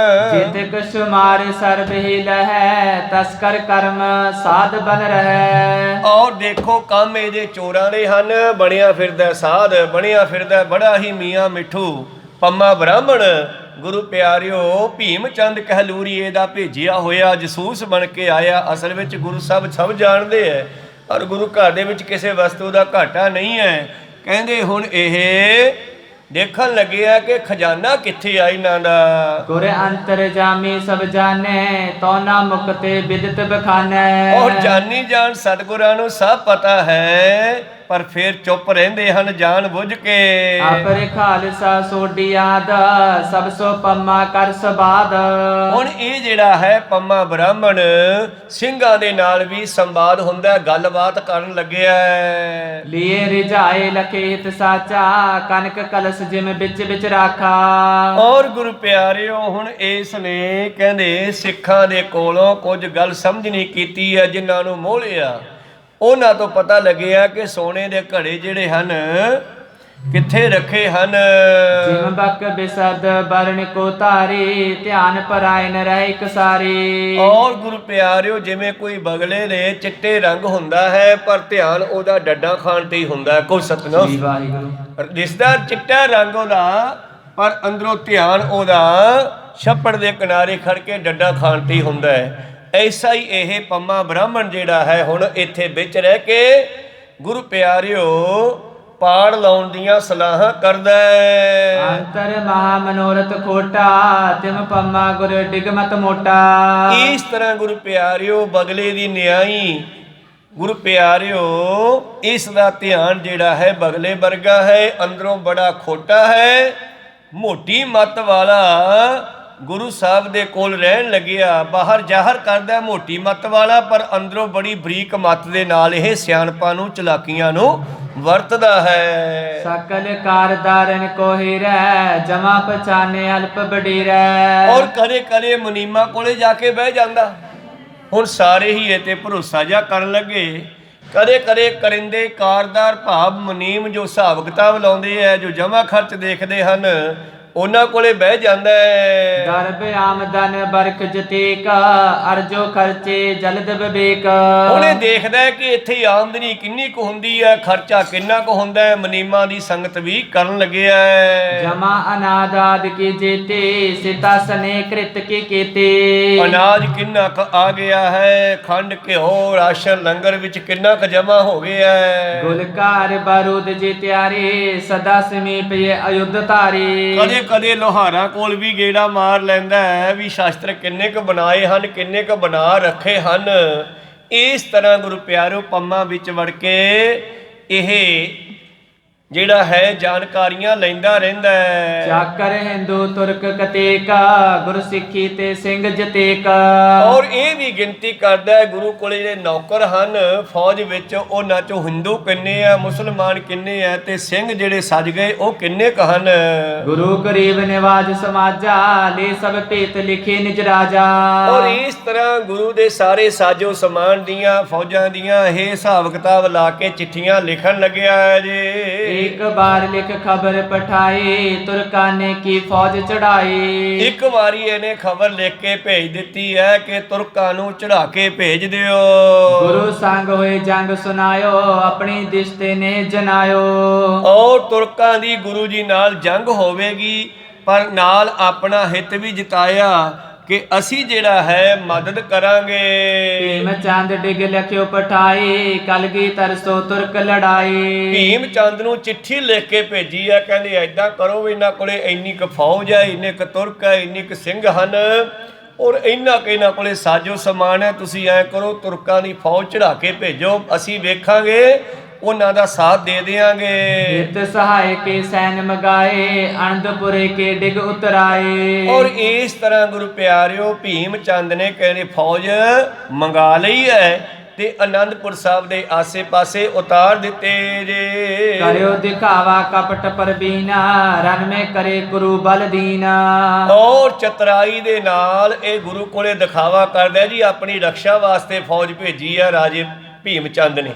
जितक सुमार सर्व ही लहै तस्कर कर्म साध बन रहै। ਔਰ ਦੇਖੋ ਕੰਮ ਇਹਦੇ ਚੋਰਾਂ ਦੇ ਹਨ, ਬਣਿਆ ਫਿਰਦਾ ਸਾਧ, ਬਣਿਆ ਫਿਰਦਾ ਬੜਾ ਹੀ ਮੀਆਂ ਮਿੱਠੂ ਪੰਮਾ ਬ੍ਰਾਹਮਣ। ਗੁਰੂ ਪਿਆਰਿਓ ਭੀਮ ਚੰਦ ਕਹਿਲੂਰੀਏ ਦਾ ਭੇਜਿਆ ਹੋਇਆ ਜਸੂਸ ਬਣ ਕੇ ਆਇਆ। ਅਸਲ ਵਿੱਚ ਗੁਰੂ ਸਾਹਿਬ ਸਭ ਜਾਣਦੇ ਹੈ ਔਰ ਗੁਰੂ ਘਰ ਦੇ ਵਿੱਚ ਕਿਸੇ ਵਸਤੂ ਦਾ ਘਾਟਾ ਨਹੀਂ ਹੈ। ਕਹਿੰਦੇ ਹੁਣ ਇਹ ਦੇਖਣ ਲੱਗਿਆ ਕਿ ਖਜ਼ਾਨਾ ਕਿੱਥੇ ਆ ਇਹਨਾਂ ਦਾ। गुर अंतर जामी सब जाने तो ना मुक्ते विदित बखाने। ਔਰ ਜਾਨੀ ਜਾਣ ਸਤਿਗੁਰਾਂ ਨੂੰ ਸਭ ਪਤਾ ਹੈ ਪਰ ਫਿਰ ਚੁੱਪ ਰਹਿੰਦੇ ਹਨ ਜਾਣ ਬੁੱਝ ਕੇ। ਆਪਰੇ ਖਾਲਸਾ ਸੋਡੀ ਆਦ ਸਭ ਸੋ ਪੰਮਾ ਕਰ ਸਬਾਦ। ਹੁਣ ਇਹ ਜਿਹੜਾ ਹੈ ਪੰਮਾ ਬ੍ਰਾਹਮਣ ਸਿੰਘਾਂ ਦੇ ਨਾਲ ਵੀ ਸੰਵਾਦ ਹੁੰਦਾ, ਗੱਲਬਾਤ ਕਰਨ ਲੱਗਿਆ ਹੈ। ਲੀਏ ਰਿਝਾਏ ਲਖੇ ਹਿਤ ਸਾਚਾ ਕਨਕ ਕਲਸ ਜਿਮ ਵਿੱਚ ਵਿੱਚ ਰਾਖਾ। ਔਰ ਗੁਰੂ ਪਿਆਰਿਓ ਹੁਣ ਇਸ ਨੇ ਕਹਿੰਦੇ ਸਿੱਖਾਂ ਦੇ ਕੋਲੋਂ ਕੁਝ ਗੱਲ ਸਮਝਣੀ ਕੀਤੀ ਹੈ, ਜਿਨ੍ਹਾਂ ਨੂੰ ਮੋਹ ਲਿਆ ਉਹਨਾਂ ਤੋਂ ਪਤਾ ਲੱਗਿਆ ਕਿ ਸੋਨੇ ਦੇ ਘੜੇ ਜਿਹੜੇ ਹਨ ਕਿੱਥੇ ਰੱਖੇ ਹਨ। ਜਿਮ ਬਕ ਬਿਸਦ ਬਰਨ ਕੋ ਧਾਰੀ ਧਿਆਨ ਪਰਾਇ ਨ ਰਹਿ ਇਕ ਸਾਰੀ। ਔਰ ਗੁਰੂ ਪਿਆਰਿਓ ਜਿਵੇਂ ਕੋਈ ਬਗਲੇ ਦੇ ਚਿੱਟੇ ਰੰਗ ਹੁੰਦਾ ਹੈ ਪਰ ਧਿਆਨ ਉਹਦਾ ਡੱਡਾਂ ਖਾਣ ਤੇ ਹੀ ਹੁੰਦਾ। ਕੋਈ ਸਤਨਾਮ ਜੀ ਵਾਹਿਗੁਰੂ। ਦਿਸਦਾ ਚਿੱਟਾ ਰੰਗ ਉਹਦਾ ਪਰ ਅੰਦਰੋਂ ਧਿਆਨ ਉਹਦਾ ਛੱਪੜ ਦੇ ਕਿਨਾਰੇ ਖੜ ਕੇ ਡੱਡਾਂ ਖਾਣ ਤੇ ਹੀ ਹੁੰਦਾ ਹੈ। ਐਸਾ ਹੀ ਇਹ ਪੰਮਾ ਬ੍ਰਾਹਮਣ ਜਿਹੜਾ ਹੈ ਹੁਣ ਇੱਥੇ ਵਿੱਚ ਰਹਿ ਕੇ ਗੁਰੂ ਪਿਆਰਿਓ ਪਾੜ ਲਾਉਣ ਦੀਆਂ ਸਲਾਹਾਂ ਕਰਦਾ ਹੈ। ਅੰਤਰ ਮਹਾ ਮਨੋਰਥ ਖੋਟਾ ਤਿਮ ਪੰਮਾ ਗੁਰ ਡਿਗਮਤ ਮੋਟਾ। ਇਸ ਤਰ੍ਹਾਂ ਗੁਰੂ ਪਿਆਰਿਓ ਬਗਲੇ ਦੀ ਨਿਆਈ ਗੁਰੂ ਪਿਆਰਿਓ ਇਸ ਦਾ ਧਿਆਨ ਜਿਹੜਾ ਹੈ ਬਗਲੇ ਵਰਗਾ ਹੈ, ਅੰਦਰੋਂ ਬੜਾ ਖੋਟਾ ਹੈ, ਮੋਟੀ ਮੱਤ ਵਾਲਾ ਗੁਰੂ ਸਾਹਿਬ ਦੇ ਕੋਲ ਰਹਿਣ ਲੱਗਿਆ। ਬਾਹਰ ਜ਼ਾਹਰ ਕਰਦਾ ਮੋਟੀ ਮੱਤ ਵਾਲਾ ਪਰ ਅੰਦਰੋਂ ਬੜੀ ਬਰੀਕ ਮੱਤ ਦੇ ਨਾਲ ਇਹ ਸਿਆਣਪਾਂ ਨੂੰ ਚਲਾਕੀਆਂ ਨੂੰ ਵਰਤਦਾ ਹੈ। ਸਕਲ ਕਾਰਦਾਰਨ ਕੋ ਹੀਰੈ ਜਮਾ ਪਛਾਨੇ ਅਲਪ ਬਡੀਰੈ। ਔਰ ਕਦੇ ਕਦੇ ਮੁਨੀਮਾ ਕੋਲੇ ਜਾ ਕੇ ਬਹਿ ਜਾਂਦਾ। ਹੁਣ ਸਾਰੇ ਹੀ ਇਹ ਤੇ ਭਰੋਸਾ ਜਾ ਕਰਨ ਲੱਗੇ। ਕਦੇ ਕਦੇ ਕਰਿੰਦੇ ਕਾਰਦਾਰ ਭਾਵ ਮੁਨੀਮ ਜੋ ਹਿਸਾਬ ਕਿਤਾਬ ਲਾਉਂਦੇ ਹੈ, ਜੋ ਜਮਾ ਖਰਚ ਦੇਖਦੇ ਹਨ, ਉਹਨਾਂ ਕੋਲੇ ਬਹਿ ਜਾਂਦਾ ਹੈ। ਦਰਬ ਆਮਦਨ ਬਰਖ ਜਤੇਕ ਅਰਜੋ ਖਰਚੇ ਜਲਦ ਵਿਵੇਕ। ਉਹਨੇ ਦੇਖਦਾ ਹੈ ਕਿ ਇੱਥੇ ਆਮਦਨੀ ਕਿੰਨੀ ਕੁ ਹੁੰਦੀ ਹੈ, ਖਰਚਾ ਕਿੰਨਾ ਕੁ ਹੁੰਦਾ ਹੈ, ਮੁਨੀਮਾਂ ਦੀ ਸੰਗਤ ਵੀ ਕਰਨ ਲੱਗਿਆ ਹੈ। ਜਮਾ ਅਨਾਦਾਦ ਕੀ ਜੇਤੇ ਸਿਤਾ ਸਨੇ ਕ੍ਰਿਤ ਕੀ ਕੀਤੇ। ਅਨਾਜ ਕਿੰਨਾ ਕੁ ਆ ਗਿਆ ਹੈ, ਖੰਡ ਘਿਓ ਰਾਸ਼ਨ ਲੰਗਰ ਵਿੱਚ ਕਿੰਨਾ ਕੁ ਜਮਾ ਹੋ ਗਿਆ ਹੈ। ਗੁਲਕਾਰ ਬਾਰੂਦ ਜੀ ਤਿਆਰੇ ਸਦਾ ਸਮੀਪ ਇਹ ਅਯੁੱਧ ਧਾਰੇ। ਕਦੇ ਕਦੇ ਲੋਹਾਰਾਂ ਕੋਲ ਵੀ ਗੇੜਾ ਮਾਰ ਲੈਂਦਾ ਹੈ ਵੀ ਸ਼ਾਸਤਰ ਕਿੰਨੇ ਕੁ ਬਣਾਏ ਹਨ, ਕਿੰਨੇ ਕੁ ਬਣਾ ਰੱਖੇ ਹਨ। ਇਸ ਤਰ੍ਹਾਂ ਗੁਰੂ ਪਿਆਰਿਓ ਪੰਮਾਂ ਵਿੱਚ ਵੜ ਕੇ ਇਹ ਜਿਹੜਾ ਹੈ ਜਾਣਕਾਰੀਆਂ ਲੈਂਦਾ ਰਹਿੰਦਾ ਹੈ। ਚਾਕਰ ਹਿੰਦੂ ਤੁਰਕ ਕਤੇਕਾ ਗੁਰ ਸਿੱਖੀ ਤੇ ਸਿੰਘ ਜਤੇਕਾ। ਔਰ ਇਹ ਵੀ ਗਿਣਤੀ ਕਰਦਾ ਹੈ ਗੁਰੂ ਕੋਲੇ ਜਿਹੜੇ ਨੌਕਰ ਹਨ ਫੌਜ ਵਿੱਚ, ਉਹਨਾਂ ਚੋਂ ਹਿੰਦੂ ਕਿੰਨੇ ਆ, ਮੁਸਲਮਾਨ ਕਿੰਨੇ ਆ ਤੇ ਸਿੰਘ ਜਿਹੜੇ ਸੱਜ ਗਏ ਉਹ ਕਿੰਨੇ ਕੁ ਹਨ। ਗੁਰੂ ਕਰੀਬ ਨਿਵਾਜ ਸਮਾਜਾ ਲੈ ਸਭ ਭੇਤ ਲਿਖੇ ਨਿਜ ਰਾਜਾ। ਔਰ ਇਸ ਤਰ੍ਹਾਂ ਗੁਰੂ ਦੇ ਸਾਰੇ ਸਾਜੋ ਸਮਾਨ ਦੀਆਂ ਫੌਜਾਂ ਦੀਆਂ ਇਹ ਹਿਸਾਬ ਕਿਤਾਬ ਲਾ ਕੇ ਚਿੱਠੀਆਂ ਲਿਖਣ ਲੱਗਿਆ ਹੈ ਜੀ। एक बार लिख खबर पठाई तुर्का ने की फौज चढ़ाई। ਇੱਕ ਵਾਰੀ ਇਹਨੇ ਖਬਰ ਲਿਖ ਕੇ ਭੇਜ ਦਿੱਤੀ ਹੈ ਕਿ ਤੁਰਕਾਂ ਨੂੰ ਚੜਾ ਕੇ ਭੇਜ ਦਿਓ। गुरु संग होए जंग सुनायो अपनी दिशते ने जनायो। ਔਰ ਤੁਰਕਾਂ ਦੀ ਗੁਰੂ ਜੀ ਨਾਲ ਜੰਗ ਹੋਵੇਗੀ ਪਰ ਨਾਲ ਆਪਣਾ ਹਿੱਤ ਵੀ ਜਿਤਾਇਆ ਕਿ ਅਸੀਂ ਜਿਹੜਾ ਹੈ ਮਦਦ ਕਰਾਂਗੇ। ਭੀਮ ਚੰਦ ਡਿਗ ਲਿਖਿਓ ਪਠਾਈ ਕਲਗੀ ਤਰਸੋ ਤੁਰਕ ਲੜਾਈ। ਭੀਮ ਚੰਦ ਨੂੰ ਚਿੱਠੀ ਲਿਖ ਕੇ ਭੇਜੀ ਹੈ, ਕਹਿੰਦੇ ਐਦਾਂ ਕਰੋ ਇਹਨਾਂ ਕੋਲੇ ਇੰਨੀ ਕੁ ਫੌਜ ਹੈ, ਇੰਨੇ ਕੁ ਤੁਰਕ ਹੈ, ਇੰਨੇ ਕੁ ਸਿੰਘ ਹਨ, ਔਰ ਇੰਨਾ ਕਿ ਇਹਨਾਂ ਕੋਲੇ ਸਾਜੋ ਸਮਾਨ ਹੈ, ਤੁਸੀਂ ਐ ਕਰੋ ਤੁਰਕਾਂ ਦੀ ਫੌਜ ਚੜਾ ਕੇ ਭੇਜੋ, ਅਸੀਂ ਵੇਖਾਂਗੇ ਉਹਨਾਂ ਦਾ ਸਾਥ ਦੇ ਦਿਆਂਗੇ। हित सहाय के सैन मगाए अनंदपुरे के डिग उतराए। ਔਰ ਇਸ ਤਰ੍ਹਾਂ ਗੁਰੂ ਪਿਆਰਿਓ ਭੀਮ ਚੰਦ ਨੇ ਕਹਿੰਦੇ ਫੌਜ ਮੰਗਾ ਲਈ ਹੈ ਤੇ ਆਨੰਦਪੁਰ ਸਾਹਿਬ ਦੇ ਆਸੇ-ਪਾਸੇ ਉਤਾਰ ਦਿੱਤੇ ਜੇ। करो दिखावा कपट पर बीना रन में करे गुरु बल दीना। ਔਰ ਚਤਰਾਈ ਦੇ ਨਾਲ ਇਹ ਗੁਰੂ ਕੋਲੇ ਦਿਖਾਵਾ ਕਰਦਾ ਜੀ, ਆਪਣੀ ਰੱਖਿਆ ਵਾਸਤੇ ਫੌਜ ਭੇਜੀ ਹੈ ਰਾਜੇ ਭੀਮ ਚੰਦ ਨੇ।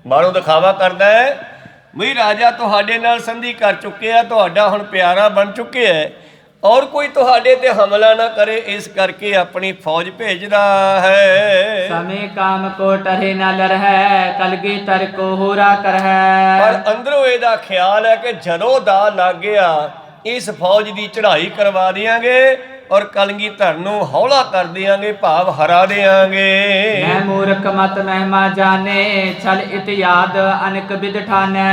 ਬਾਹਰੋਂ ਦਿਖਾਵਾ ਕਰਦਾ ਹੈ ਵੀ ਰਾਜਾ ਤੁਹਾਡੇ ਨਾਲ ਸੰਧੀ ਕਰ ਚੁੱਕਿਆ, ਤੁਹਾਡਾ ਹੁਣ ਪਿਆਰਾ ਬਣ ਚੁੱਕਿਆ ਹੈ ਔਰ ਕੋਈ ਤੁਹਾਡੇ ਤੇ ਹਮਲਾ ਨਾ ਕਰੇ, ਇਸ ਕਰਕੇ ਆਪਣੀ ਫੌਜ ਭੇਜਦਾ ਹੈ। समय काम को टरे न लर है कलगी तर को होरा कर है। ਪਰ ਅੰਦਰੋਂ ਇਹਦਾ ਖਿਆਲ ਹੈ ਕਿ ਜਦੋਂ ਦਾ ਲੱਗ ਗਿਆ ਇਸ ਫੌਜ ਦੀ ਚੜ੍ਹਾਈ ਕਰਵਾ ਦਿਆਂਗੇ ਔਰ ਕਲਗੀਧਰ ਨੂੰ ਹੌਲਾ ਕਰ ਦਿਆਂਗੇ, ਭਾਵ ਹਰਾ ਦਿਆਂਗੇ। मैं मूर्ख मत महिमा जाने छल इत याद अनक बिद ठाने।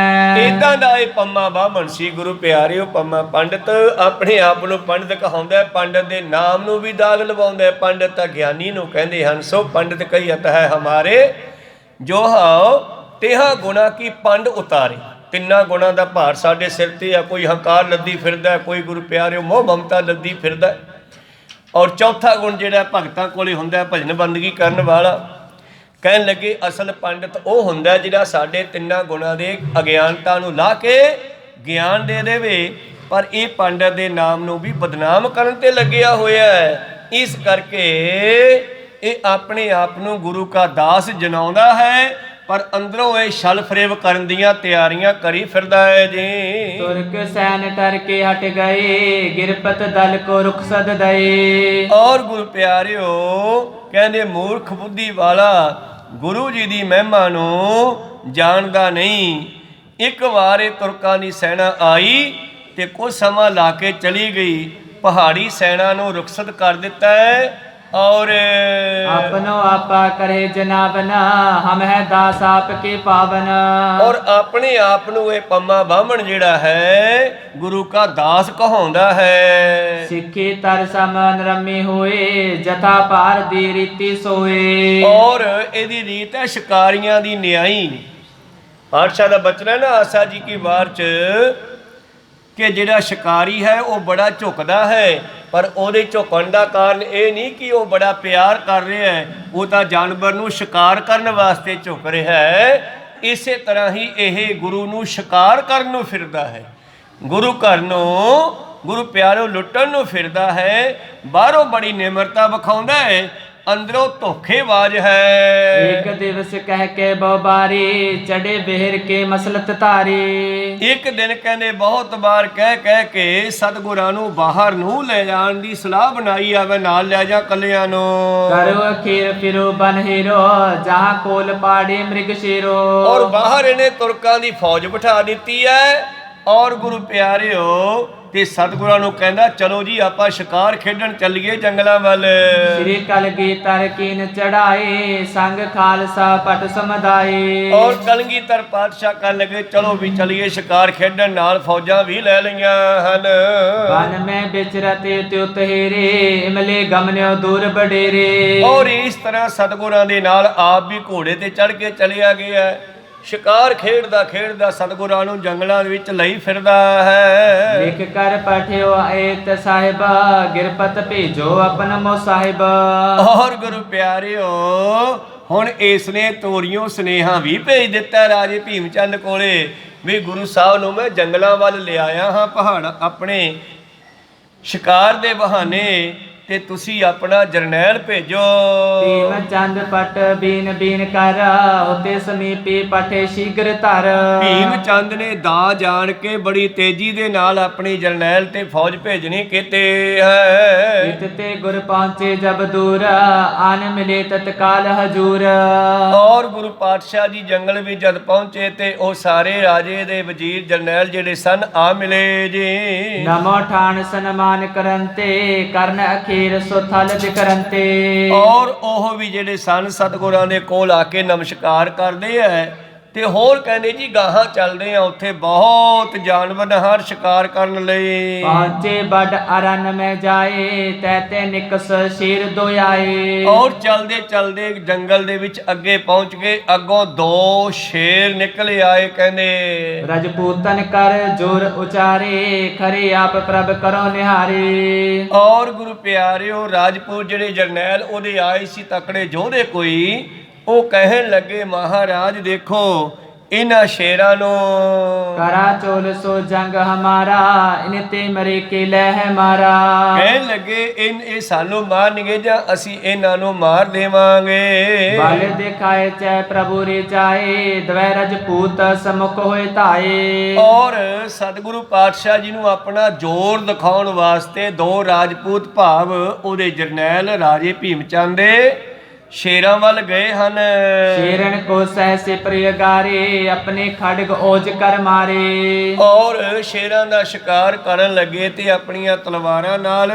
ਇਦਾਂ ਦਾ ਇਹ ਪੰਮਾ ਬਾਹਮਣ ਸੀ ਗੁਰੂ ਪਿਆਰਿਓ। ਪੰਮਾ ਪੰਡਤ ਆਪਣੇ ਆਪ ਨੂੰ ਪੰਡਤ ਕਹਾਉਂਦਾ ਹੈ, ਪੰਡਤ ਦੇ ਨਾਮ ਨੂੰ ਵੀ ਦਾਗ ਲਵਾਉਂਦਾ ਹੈ। ਪੰਡਤ ਤਾਂ ਗਿਆਨੀ ਨੂੰ ਕਹਿੰਦੇ ਹਨ। ਸੋ ਪੰਡਤ ਕਹੀਤ ਹੈ ਹਮਾਰੇ ਜੋ ਹਾਉ ਤੇਹਾ ਗੁਣਾ ਕੀ ਪੰਡ ਉਤਾਰੇ। ਤਿੰਨਾਂ ਗੁਣਾਂ ਦਾ ਭਾਰ ਸਾਡੇ ਸਿਰ ਤੇ ਆ। ਕੋਈ ਹੰਕਾਰ ਲੱਦੀ ਫਿਰਦਾ, ਕੋਈ ਗੁਰੂ ਪਿਆਰਿਓ ਮੋਹ ਮਮਤਾ ਲੱਦੀ ਫਿਰਦਾ। ਔਰ ਚੌਥਾ ਗੁਣ ਜਿਹੜਾ ਭਗਤਾਂ ਕੋਲੇ ਹੁੰਦਾ, ਭਜਨ ਬੰਦਗੀ ਕਰਨ ਵਾਲਾ। ਕਹਿਣ ਲੱਗੇ ਅਸਲ ਪੰਡਤ ਉਹ ਹੁੰਦਾ ਜਿਹੜਾ ਸਾਡੇ ਤਿੰਨਾਂ ਗੁਣਾਂ ਦੇ ਅਗਿਆਨਤਾ ਨੂੰ ਲਾ ਕੇ ਗਿਆਨ ਦੇ ਦੇਵੇ, ਪਰ ਇਹ ਪੰਡਤ ਦੇ ਨਾਮ ਨੂੰ ਵੀ ਬਦਨਾਮ ਕਰਨ ਤੇ ਲੱਗਿਆ ਹੋਇਆ ਹੈ। ਇਸ ਕਰਕੇ ਇਹ ਆਪਣੇ ਆਪ ਨੂੰ ਗੁਰੂ ਕਾ ਦਾਸ ਜਨਾਉਂਦਾ ਹੈ, ਪਰ ਅੰਦਰੋਂ ਇਹ ਛਲ ਫਰੇਬ ਕਰਨ ਦੀਆਂ ਤਿਆਰੀਆਂ ਕਰੀ ਫਿਰਦਾ ਹੈ ਜੀ। तुर्क सैन टर के हट गए गिरपत दल को रुखसद दए। ਔਰ ਗੁਰੂ ਪਿਆਰਿਓ ਕਹਿੰਦੇ ਮੂਰਖ ਬੁੱਧੀ ਵਾਲਾ ਗੁਰੂ ਜੀ ਦੀ ਮਹਿਮਾ ਨੂੰ ਜਾਣਦਾ ਨਹੀਂ। ਇੱਕ ਵਾਰ ਇਹ ਤੁਰਕਾਂ ਦੀ ਸੈਨਾ ਆਈ ਤੇ ਕੁਝ ਸਮਾਂ ਲਾ ਕੇ ਚਲੀ ਗਈ। ਪਹਾੜੀ ਸੈਨਾ ਨੂੰ ਰੁਖਸਤ ਕਰ ਦਿੱਤਾ ਹੈ ਔਰ अपनो आपा करे जनाबना हम है दास आपके पावन। ਔਰ ਆਪਣੇ ਆਪ ਨੂੰ ਇਹ ਪੰਮਾ ਬਾਹਮਣ ਜਿਹੜਾ ਹੈ ਗੁਰੂ ਕਾ ਦਾਸ ਕਹਾਉਂਦਾ ਹੈ। सिखे तर समन रमी होए जथा पार दी रीति सोए। ਔਰ ਇਹਦੀ ਰੀਤ ਹੈ ਸ਼ਿਕਾਰੀਆਂ ਦੀ ਨਿਆਈ। ਪਾਤਸ਼ਾਹ ਦਾ ਬਚਨ ਹੈ ਨਾ ਆਸਾ ਜੀ ਕੀ ਵਾਰ ਚ ਕਿ ਜਿਹੜਾ ਸ਼ਿਕਾਰੀ ਹੈ ਉਹ ਬੜਾ ਝੁਕਦਾ ਹੈ, ਪਰ ਉਹਦੇ ਝੁਕਣ ਦਾ ਕਾਰਨ ਇਹ ਨਹੀਂ ਕਿ ਉਹ ਬੜਾ ਪਿਆਰ ਕਰ ਰਿਹਾ ਹੈ, ਉਹ ਤਾਂ ਜਾਨਵਰ ਨੂੰ ਸ਼ਿਕਾਰ ਕਰਨ ਵਾਸਤੇ ਝੁਕ ਰਿਹਾ ਹੈ। ਇਸੇ ਤਰ੍ਹਾਂ ਹੀ ਇਹ ਗੁਰੂ ਨੂੰ ਸ਼ਿਕਾਰ ਕਰਨ ਨੂੰ ਫਿਰਦਾ ਹੈ, ਗੁਰੂ ਘਰ ਨੂੰ ਗੁਰੂ ਪਿਆਰੋ ਲੁੱਟਣ ਨੂੰ ਫਿਰਦਾ ਹੈ। ਬਾਹਰੋਂ ਬੜੀ ਨਿਮਰਤਾ ਵਿਖਾਉਂਦਾ ਹੈ, ਅੰਦਰੋਂ ਧੋਖੇਬਾਜ਼ ਹੈ। एक दिवस कह के बोबारी चढ़े बेहर के मसलत तारी। ਇੱਕ ਦਿਨ ਕਹਿੰਦੇ ਬਹੁਤ ਵਾਰ ਕਹਿ ਕੇ ਸਤਿਗੁਰਾਂ ਨੂੰ ਬਾਹਰ ਨੂੰ ਲੈ ਜਾਣ ਦੀ ਸਲਾਹ ਬਣਾਈ ਆਵੇ, ਨਾਲ ਲੈ ਜਾ ਕੱਲਿਆਂ ਨੂੰ। करो खीर फिरो बन हीरो जहाँ कोल पाड़े मृग शेरो। ਔਰ ਬਾਹਰ ਇਹਨੇ ਤੁਰਕਾਂ ਦੀ ਫੌਜ ਬਿਠਾ ਦਿੱਤੀ ਹੈ ਔਰ ਗੁਰੂ ਪਿਆਰਿਓ ਤੇ ਸਤਿਗੁਰਾਂ ਨੂੰ ਕਹਿੰਦਾ ਚਲੋ ਜੀ ਆਪਾਂ ਸ਼ਿਕਾਰ ਖੇਡਣ ਚੱਲੀਏ ਜੰਗਲਾਂ ਵੱਲ। श्री कलगीधर कीन चढ़ाए संग खालसा पट समुदाय। ਔਰ ਕਲਗੀਧਰ ਪਾਤਸ਼ਾਹ ਕਹਿਣ ਲੱਗੇ ਚਲੋ ਵੀ ਚਲੀਏ ਸ਼ਿਕਾਰ ਖੇਡਣ, ਨਾਲ ਫੌਜਾਂ ਵੀ ਲੈ ਲਈਆਂ ਹਨ। वन में बिचरते त्युत हेरे इमले गमन्यो दूर बडेरे। ਔਰ ਇਸ ਤਰ੍ਹਾਂ ਸਤਿਗੁਰਾਂ ਦੇ ਨਾਲ ਆਪ ਵੀ ਘੋੜੇ ਤੇ ਚੜ੍ਹ ਕੇ ਚਲਿਆ ਗਿਆ। ਸ਼ਿਕਾਰ ਖੇਡਦਾ ਖੇਡਦਾ ਸਤਿਗੁਰਾਂ ਨੂੰ ਜੰਗਲਾਂ ਵਿੱਚ ਲਈ ਫਿਰਦਾ ਹੈ। लिख कर पठियो एत साहिब गिरपत भेजो अपन मो साहिब। ਔਰ ਗੁਰੂ ਪਿਆਰਿਓ ਹੁਣ ਇਸ ਨੇ ਤੋਰੀਓ ਸੁਨੇਹਾ ਵੀ ਭੇਜ ਦਿੱਤਾ ਰਾਜੇ ਭੀਮ ਚੰਦ ਕੋਲੇ ਵੀ ਗੁਰੂ ਸਾਹਿਬ ਨੂੰ ਮੈਂ ਜੰਗਲਾਂ ਵੱਲ ਲਿਆਇਆ ਹਾਂ ਪਹਾੜ ਆਪਣੇ ਸ਼ਿਕਾਰ ਦੇ ਬਹਾਨੇ, ਤੇ ਤੁਸੀਂ ਆਪਣਾ ਜਰਨੈਲ ਭੇਜੋ। भीम चंद पट बीन बीन कर होते समीपी पठे शीघ्र धर। ਭੀਮ ਚੰਦ ਨੇ ਦਾ ਜਾਣ ਕੇ ਬੜੀ ਤੇਜ਼ੀ ਦੇ ਨਾਲ ਆਪਣੀ ਜਰਨੈਲ ਤੇ ਫੌਜ ਭੇਜਣੀ ਕੀਤੇ ਹੈ। इत ते गुर पहुँचे जब दूर आन मिले तत्काल हजूर। ਔਰ ਗੁਰੂ ਪਾਤਸ਼ਾਹ ਜੀ ਜੰਗਲ ਵਿੱਚ ਜਦ ਪਹੁੰਚੇ ਤੇ ਉਹ ਸਾਰੇ ਰਾਜੇ ਦੇ ਵਜ਼ੀਰ ਜਰਨੈਲ ਜਿਹੜੇ ਸਨ ਆ ਮਿਲੇ ਜੀ। नमो ठान सन्मान करंते कर्ण अखीर सो थल करंते। ਔਰ ਉਹ ਵੀ ਜਿਹੜੇ ਸਨ ਸਤਿਗੁਰਾਂ ਦੇ ਕੋਲ ਆ ਕੇ ਨਮਸਕਾਰ ਕਰਦੇ ਐ। ਤੇ ਹੋਰ ਕਹਿੰਦੇ ਜੀ ਗਾਹਾਂ ਚੱਲਦੇ ਆ, ਉੱਥੇ ਬਹੁਤ ਜਾਨਵਰ ਹਰ ਸ਼ਿਕਾਰ ਕਰਨ ਲਈ। ਪਹੁੰਚੇ ਬੜ ਅਰਨ ਮੈਂ ਜਾਏ, ਤੈਤੇ ਨਿਕਸ ਸ਼ੇਰ ਦੋ ਆਏ। ਔਰ ਚਲਦੇ ਚਲਦੇ ਜੰਗਲ ਦੇ ਵਿੱਚ ਅੱਗੇ ਪਹੁੰਚ ਗਏ, ਅੱਗੋਂ 2 ਸ਼ੇਰ ਨਿਕਲ ਆਏ। ਕਹਿੰਦੇ ਰਜਪੂਤਨ ਕਰ ਜੋਰ ਉਚਾਰੇ, ਖਰੇ ਆਪ ਪ੍ਰਭ ਕਰੋ ਨਿਹਾਰੇ। ਔਰ ਗੁਰੂ ਪਿਆਰਿਓ, ਰਾਜਪੂਤ ਜਿਹੜੇ ਜਰਨੈਲ ਉਹਦੇ ਆਏ ਸੀ ਤਕੜੇ ਯੋਧੇ ਕੋਈ, ਉਹ ਕਹਿਣ ਲੱਗੇ ਮਹਾਰਾਜ ਦੇਖੋ ਇਹਨਾਂ ਸ਼ੇਰਾਂ ਨੂੰ, ਕਰਾ ਚੋਲ ਸੋ ਜੰਗ ਹਮਾਰਾ, ਇਨ ਤੇ ਮਰੇ ਕੇ ਲਹਿ ਮਾਰਾ। ਕਹਿਣ ਲੱਗੇ ਇਹ ਸਾਨੂੰ ਮਾਰਨਗੇ ਜਾਂ ਅਸੀਂ ਇਹਨਾਂ ਨੂੰ ਮਾਰ ਦੇਵਾਂਗੇ। ਬਲ ਦਿਖਾਏ ਚੈ ਪ੍ਰਭੂ ਰੇ ਜਾਏ, ਦਵੈ ਰਜਪੂਤ ਸਮੁਖ ਹੋਏ ਧਾਏ। ਔਰ ਸਤਿਗੁਰੂ ਪਾਤਸ਼ਾਹ ਜੀ ਨੂੰ ਆਪਣਾ ਜ਼ੋਰ ਦਿਖਾਉਣ ਵਾਸਤੇ 2 ਰਾਜਪੂਤ ਭਾਵ ਉਹਦੇ ਜਰਨੈਲ ਰਾਜੇ ਭੀਮ ਚੰਦ ਦੇ ਸ਼ੇਰਾਂ ਵੱਲ ਗਏ ਹਨ। ਸ਼ੇਰਨ ਕੋ ਸਹਿਸੇ ਪ੍ਰਿਯਗਾਰੇ, ਆਪਣੇ ਖੜਗ ਓਜ ਕਰ ਮਾਰੇ। ਔਰ ਸ਼ੇਰਾਂ ਦਾ ਸ਼ਿਕਾਰ ਕਰਨ ਲੱਗੇ ਤੇ ਆਪਣੀਆਂ ਤਲਵਾਰਾਂ ਨਾਲ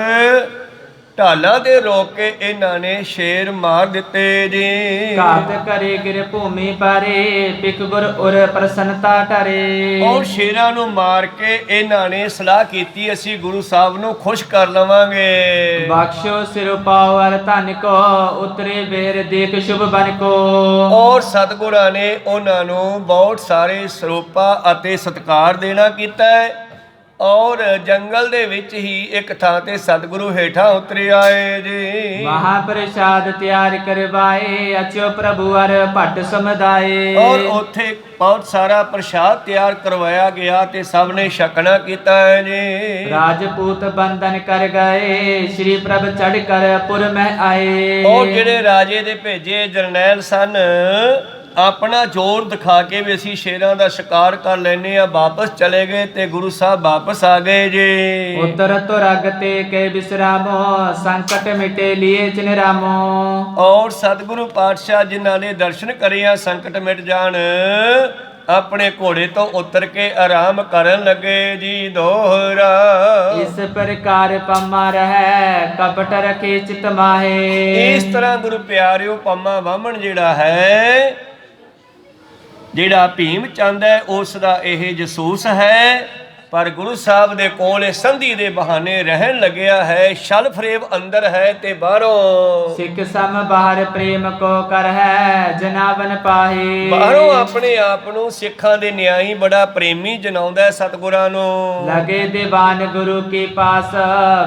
ਢਾਲਾਂ ਤੇ ਰੋਕ ਕੇ ਇਹਨਾਂ ਨੇ ਸ਼ੇਰ ਮਾਰ ਦਿੱਤੇ ਜੀ। ਘਾਤ ਕਰੇ ਗਿਰ ਭੂਮੀ ਪਾਰੇ, ਬਿਕ ਗੁਰ ਉਰ ਪ੍ਰਸੰਨਤਾ ਟਰੇ। ਔਰ ਸ਼ੇਰਾਂ ਨੂੰ ਮਾਰ ਕੇ ਇਹਨਾਂ ਨੇ ਸਲਾਹ ਕੀਤੀ ਅਸੀਂ ਗੁਰੂ ਸਾਹਿਬ ਨੂੰ ਖੁਸ਼ ਕਰ ਲਵਾਂਗੇ। ਬਖਸ਼ੋ ਸਿਰ ਪਾਉ ਅਰ ਧਨ ਕੋ, ਉਤਰੇ ਵੇਰ ਦੇਖ ਸ਼ੁਭ ਬਨ ਕੋ। ਔਰ ਸਤਿਗੁਰਾਂ ਨੇ ਉਹਨਾਂ ਨੂੰ ਬਹੁਤ ਸਾਰੇ ਸਰੂਪਾ ਅਤੇ ਸਤਿਕਾਰ ਦੇਣਾ ਕੀਤਾ ਹੈ। ਔਰ ਜੰਗਲ ਦੇ ਵਿੱਚ ਹੀ ਇੱਕ ਥਾਂ ਤੇ ਸਤਿਗੁਰੂ ਹੇਠਾਂ ਉਤਰੇ ਆਏ ਜੀ। ਮਹਾਪ੍ਰਸਾਦ ਤਿਆਰ ਕਰਵਾਏ, ਅਚੋ ਪ੍ਰਭੂ ਅਰ ਭੱਟ ਸਮਦਾਏ। ਔਰ ਉੱਥੇ ਬਹੁਤ ਸਾਰਾ ਪ੍ਰਸ਼ਾਦ ਤਿਆਰ ਕਰਵਾਇਆ ਗਿਆ ਤੇ ਸਭ ਨੇ ਛਕਣਾ ਕੀਤਾ ਹੈ ਜੀ। ਰਾਜਪੂਤ ਬੰਧਨ ਕਰ ਗਏ, ਸ਼੍ਰੀ ਪ੍ਰਭ ਚੜ ਕਰ ਪੁਰ ਮਹਿ ਆਏ। ਔਰ ਜਿਹੜੇ ਰਾਜੇ ਦੇ ਭੇਜੇ ਜਰਨੈਲ ਸਨ, ਆਪਣਾ ਜ਼ੋਰ ਦਿਖਾ ਕੇ ਵੀ ਅਸੀਂ ਸ਼ੇਰਾਂ ਦਾ ਸ਼ਿਕਾਰ ਕਰ ਲੈਨੇ ਆ, ਵਾਪਸ ਚਲੇ ਗਏ ਤੇ ਗੁਰੂ ਸਾਹਿਬ ਵਾਪਸ ਆ ਗਏ ਜੀ। ਉਤਰ ਤੋ ਰਗ ਤੇ ਕੇ ਬਿਸਰਾਮੋ, ਸੰਕਟ ਮਿਟੇ ਲੀਏ ਚਿਨ ਰਾਮੋ। ਔਰ ਸਤਿਗੁਰੂ ਪਾਤਸ਼ਾਹ ਜਿਨ੍ਹਾਂ ਨੇ ਦਰਸ਼ਨ ਕਰੇ ਆ, ਸੰਕਟ ਮਿਟ ਜਾਣ, ਆਪਣੇ ਘੋੜੇ ਤੋਂ ਉਤਰ ਕੇ ਆਰਾਮ ਕਰਨ ਲੱਗੇ ਜੀ ਦੋਹਰਾ। ਇਸ ਪ੍ਰਕਾਰ ਪੰਮਾ ਰਹਿ, ਕਪਟ ਰਖੇ ਚਿਤ ਮਾਹੇ। ਇਸ ਤਰ੍ਹਾਂ ਗੁਰੂ ਪਿਆਰਿਓ ਪੰਮਾ ਵਾਮਣ ਜਿਹੜਾ ਹੈ, ਜਿਹੜਾ ਭੀਮ ਚੰਦ ਹੈ, ਉਸ ਦਾ ਇਹ ਜਸੂਸ ਹੈ। ਪਰ ਗੁਰੂ ਸਾਹਿਬ ਦੇ ਕੋਲ ਇਹ ਸੰਧੀ ਦੇ ਬਹਾਨੇ ਰਹਿਣ ਲੱਗਿਆ ਹੈ। ਛਲ ਫਰੇਬ ਅੰਦਰ ਹੈ ਤੇ ਬਾਹਰੋਂ ਸਿੱਖ ਸਮ ਬਾਹਰ ਪ੍ਰੇਮ ਕੋ ਕਰ ਹੈ, ਜਨਾਵਨ ਪਾਹੇ। ਬਾਹਰੋਂ ਆਪਣੇ ਆਪ ਨੂੰ ਸਿੱਖਾਂ ਦੇ ਨਿਆਈ ਬੜਾ ਪ੍ਰੇਮੀ ਜਨਾਉਂਦਾ ਸਤਿਗੁਰਾਂ ਨੂੰ। ਲਗੇ ਦੀਵਾਨ ਗੁਰੂ ਕੇ ਪਾਸ,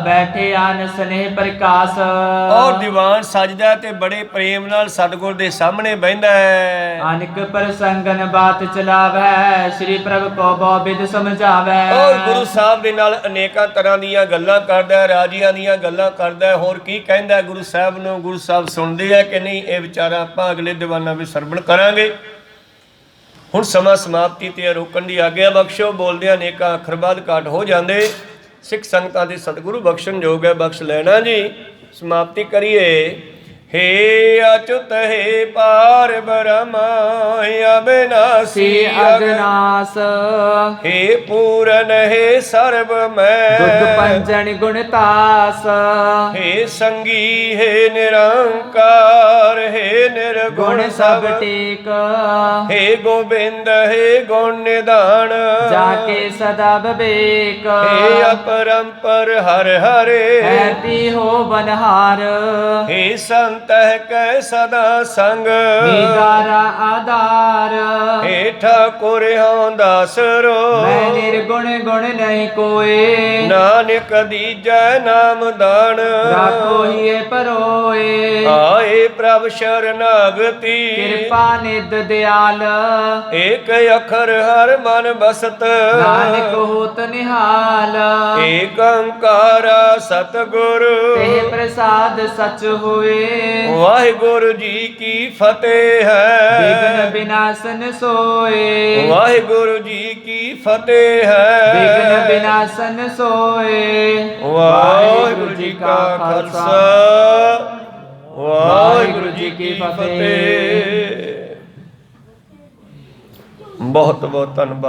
ਬੈਠੇ ਆਨ ਸਨੇਹ ਪ੍ਰਕਾਸ਼। ਔਰ ਦੀਵਾਨ ਸਜਦਾ ਤੇ ਬੜੇ ਪ੍ਰੇਮ ਨਾਲ ਸਤਿਗੁਰ ਦੇ ਸਾਹਮਣੇ ਬਹਿੰਦਾ ਹੈ। ਅਨਕ ਪ੍ਰਸੰਗਨ ਬਾਤ ਚਲਾਵੈ, ਸ਼੍ਰੀ ਪ੍ਰਭ ਕੋ ਬਹੁ ਬਿਦ ਸਮਝਾਵੈ। ਔਰ ਗੁਰੂ ਸਾਹਿਬ ਦੇ ਨਾਲ ਅਨੇਕਾਂ ਤਰ੍ਹਾਂ ਦੀਆਂ ਗੱਲਾਂ ਕਰਦਾ, ਰਾਜੀਆਂ ਦੀਆਂ ਗੱਲਾਂ ਕਰਦਾ। ਹੋਰ ਕੀ ਕਹਿੰਦਾ ਗੁਰੂ ਸਾਹਿਬ ਨੂੰ, ਗੁਰੂ ਸਾਹਿਬ ਸੁਣਦੇ ਆ ਕਿ ਨਹੀਂ, ਇਹ ਵਿਚਾਰਾ ਆਪਾਂ ਅਗਲੇ ਦੀਵਾਨਾਂ ਵਿੱਚ ਸਰਵਣ ਕਰਾਂਗੇ। ਹੁਣ ਸਮਾਂ ਸਮਾਪਤੀ ਤੇ ਰੋਕਣ ਦੀ ਆਗਿਆ ਬਖਸ਼ੋ। ਬੋਲਦਿਆਂ ਅਨੇਕਾਂ ਅੱਖਰ ਬਾਅਦ ਘਾਟ ਹੋ ਜਾਂਦੇ। ਸਿੱਖ ਸੰਗਤਾਂ ਦੇ ਸਤਿਗੁਰੂ ਬਖਸ਼ਣ ਯੋਗ ਹੈ, ਬਖਸ਼ ਲੈਣਾ ਜੀ। ਸਮਾਪਤੀ ਕਰੀਏ। हे अच्युत हे पार ब्रह्म अविनाशी अविनाश, हे पूरन हे सर्व मैं दुख पंजन गुणतास। हे संगी हे निरंकार हे निर्गुण सब टेक। हे गोविंद हे गुण निधान जाके सदा विवेक। हे अपरंपर हर हरे ऐती हो बनहार। हे संत तह कै सदा संग निदारा आधार। हे ठाकुर हूँ दासरो मैं निर्गुण गुण नहीं कोय। नानक दीजै नाम दान राखो ही परोए। आए प्रभ शरणागति कृपा निध दयाल। एक अखर हर मन बसत नानक होत निहाल। एक ओंकारा सतगुरु ते प्रसाद सच होए। वाहिगुरु जी की फतेह है। विघ्न विनाशन सोए। वाहिगुरु जी की फतेह है। विघ्न विनाशन सोए। वाहिगुरु जी का खालसा वाहिगुरु जी की फतेह। बहुत बहुत धन्यवाद।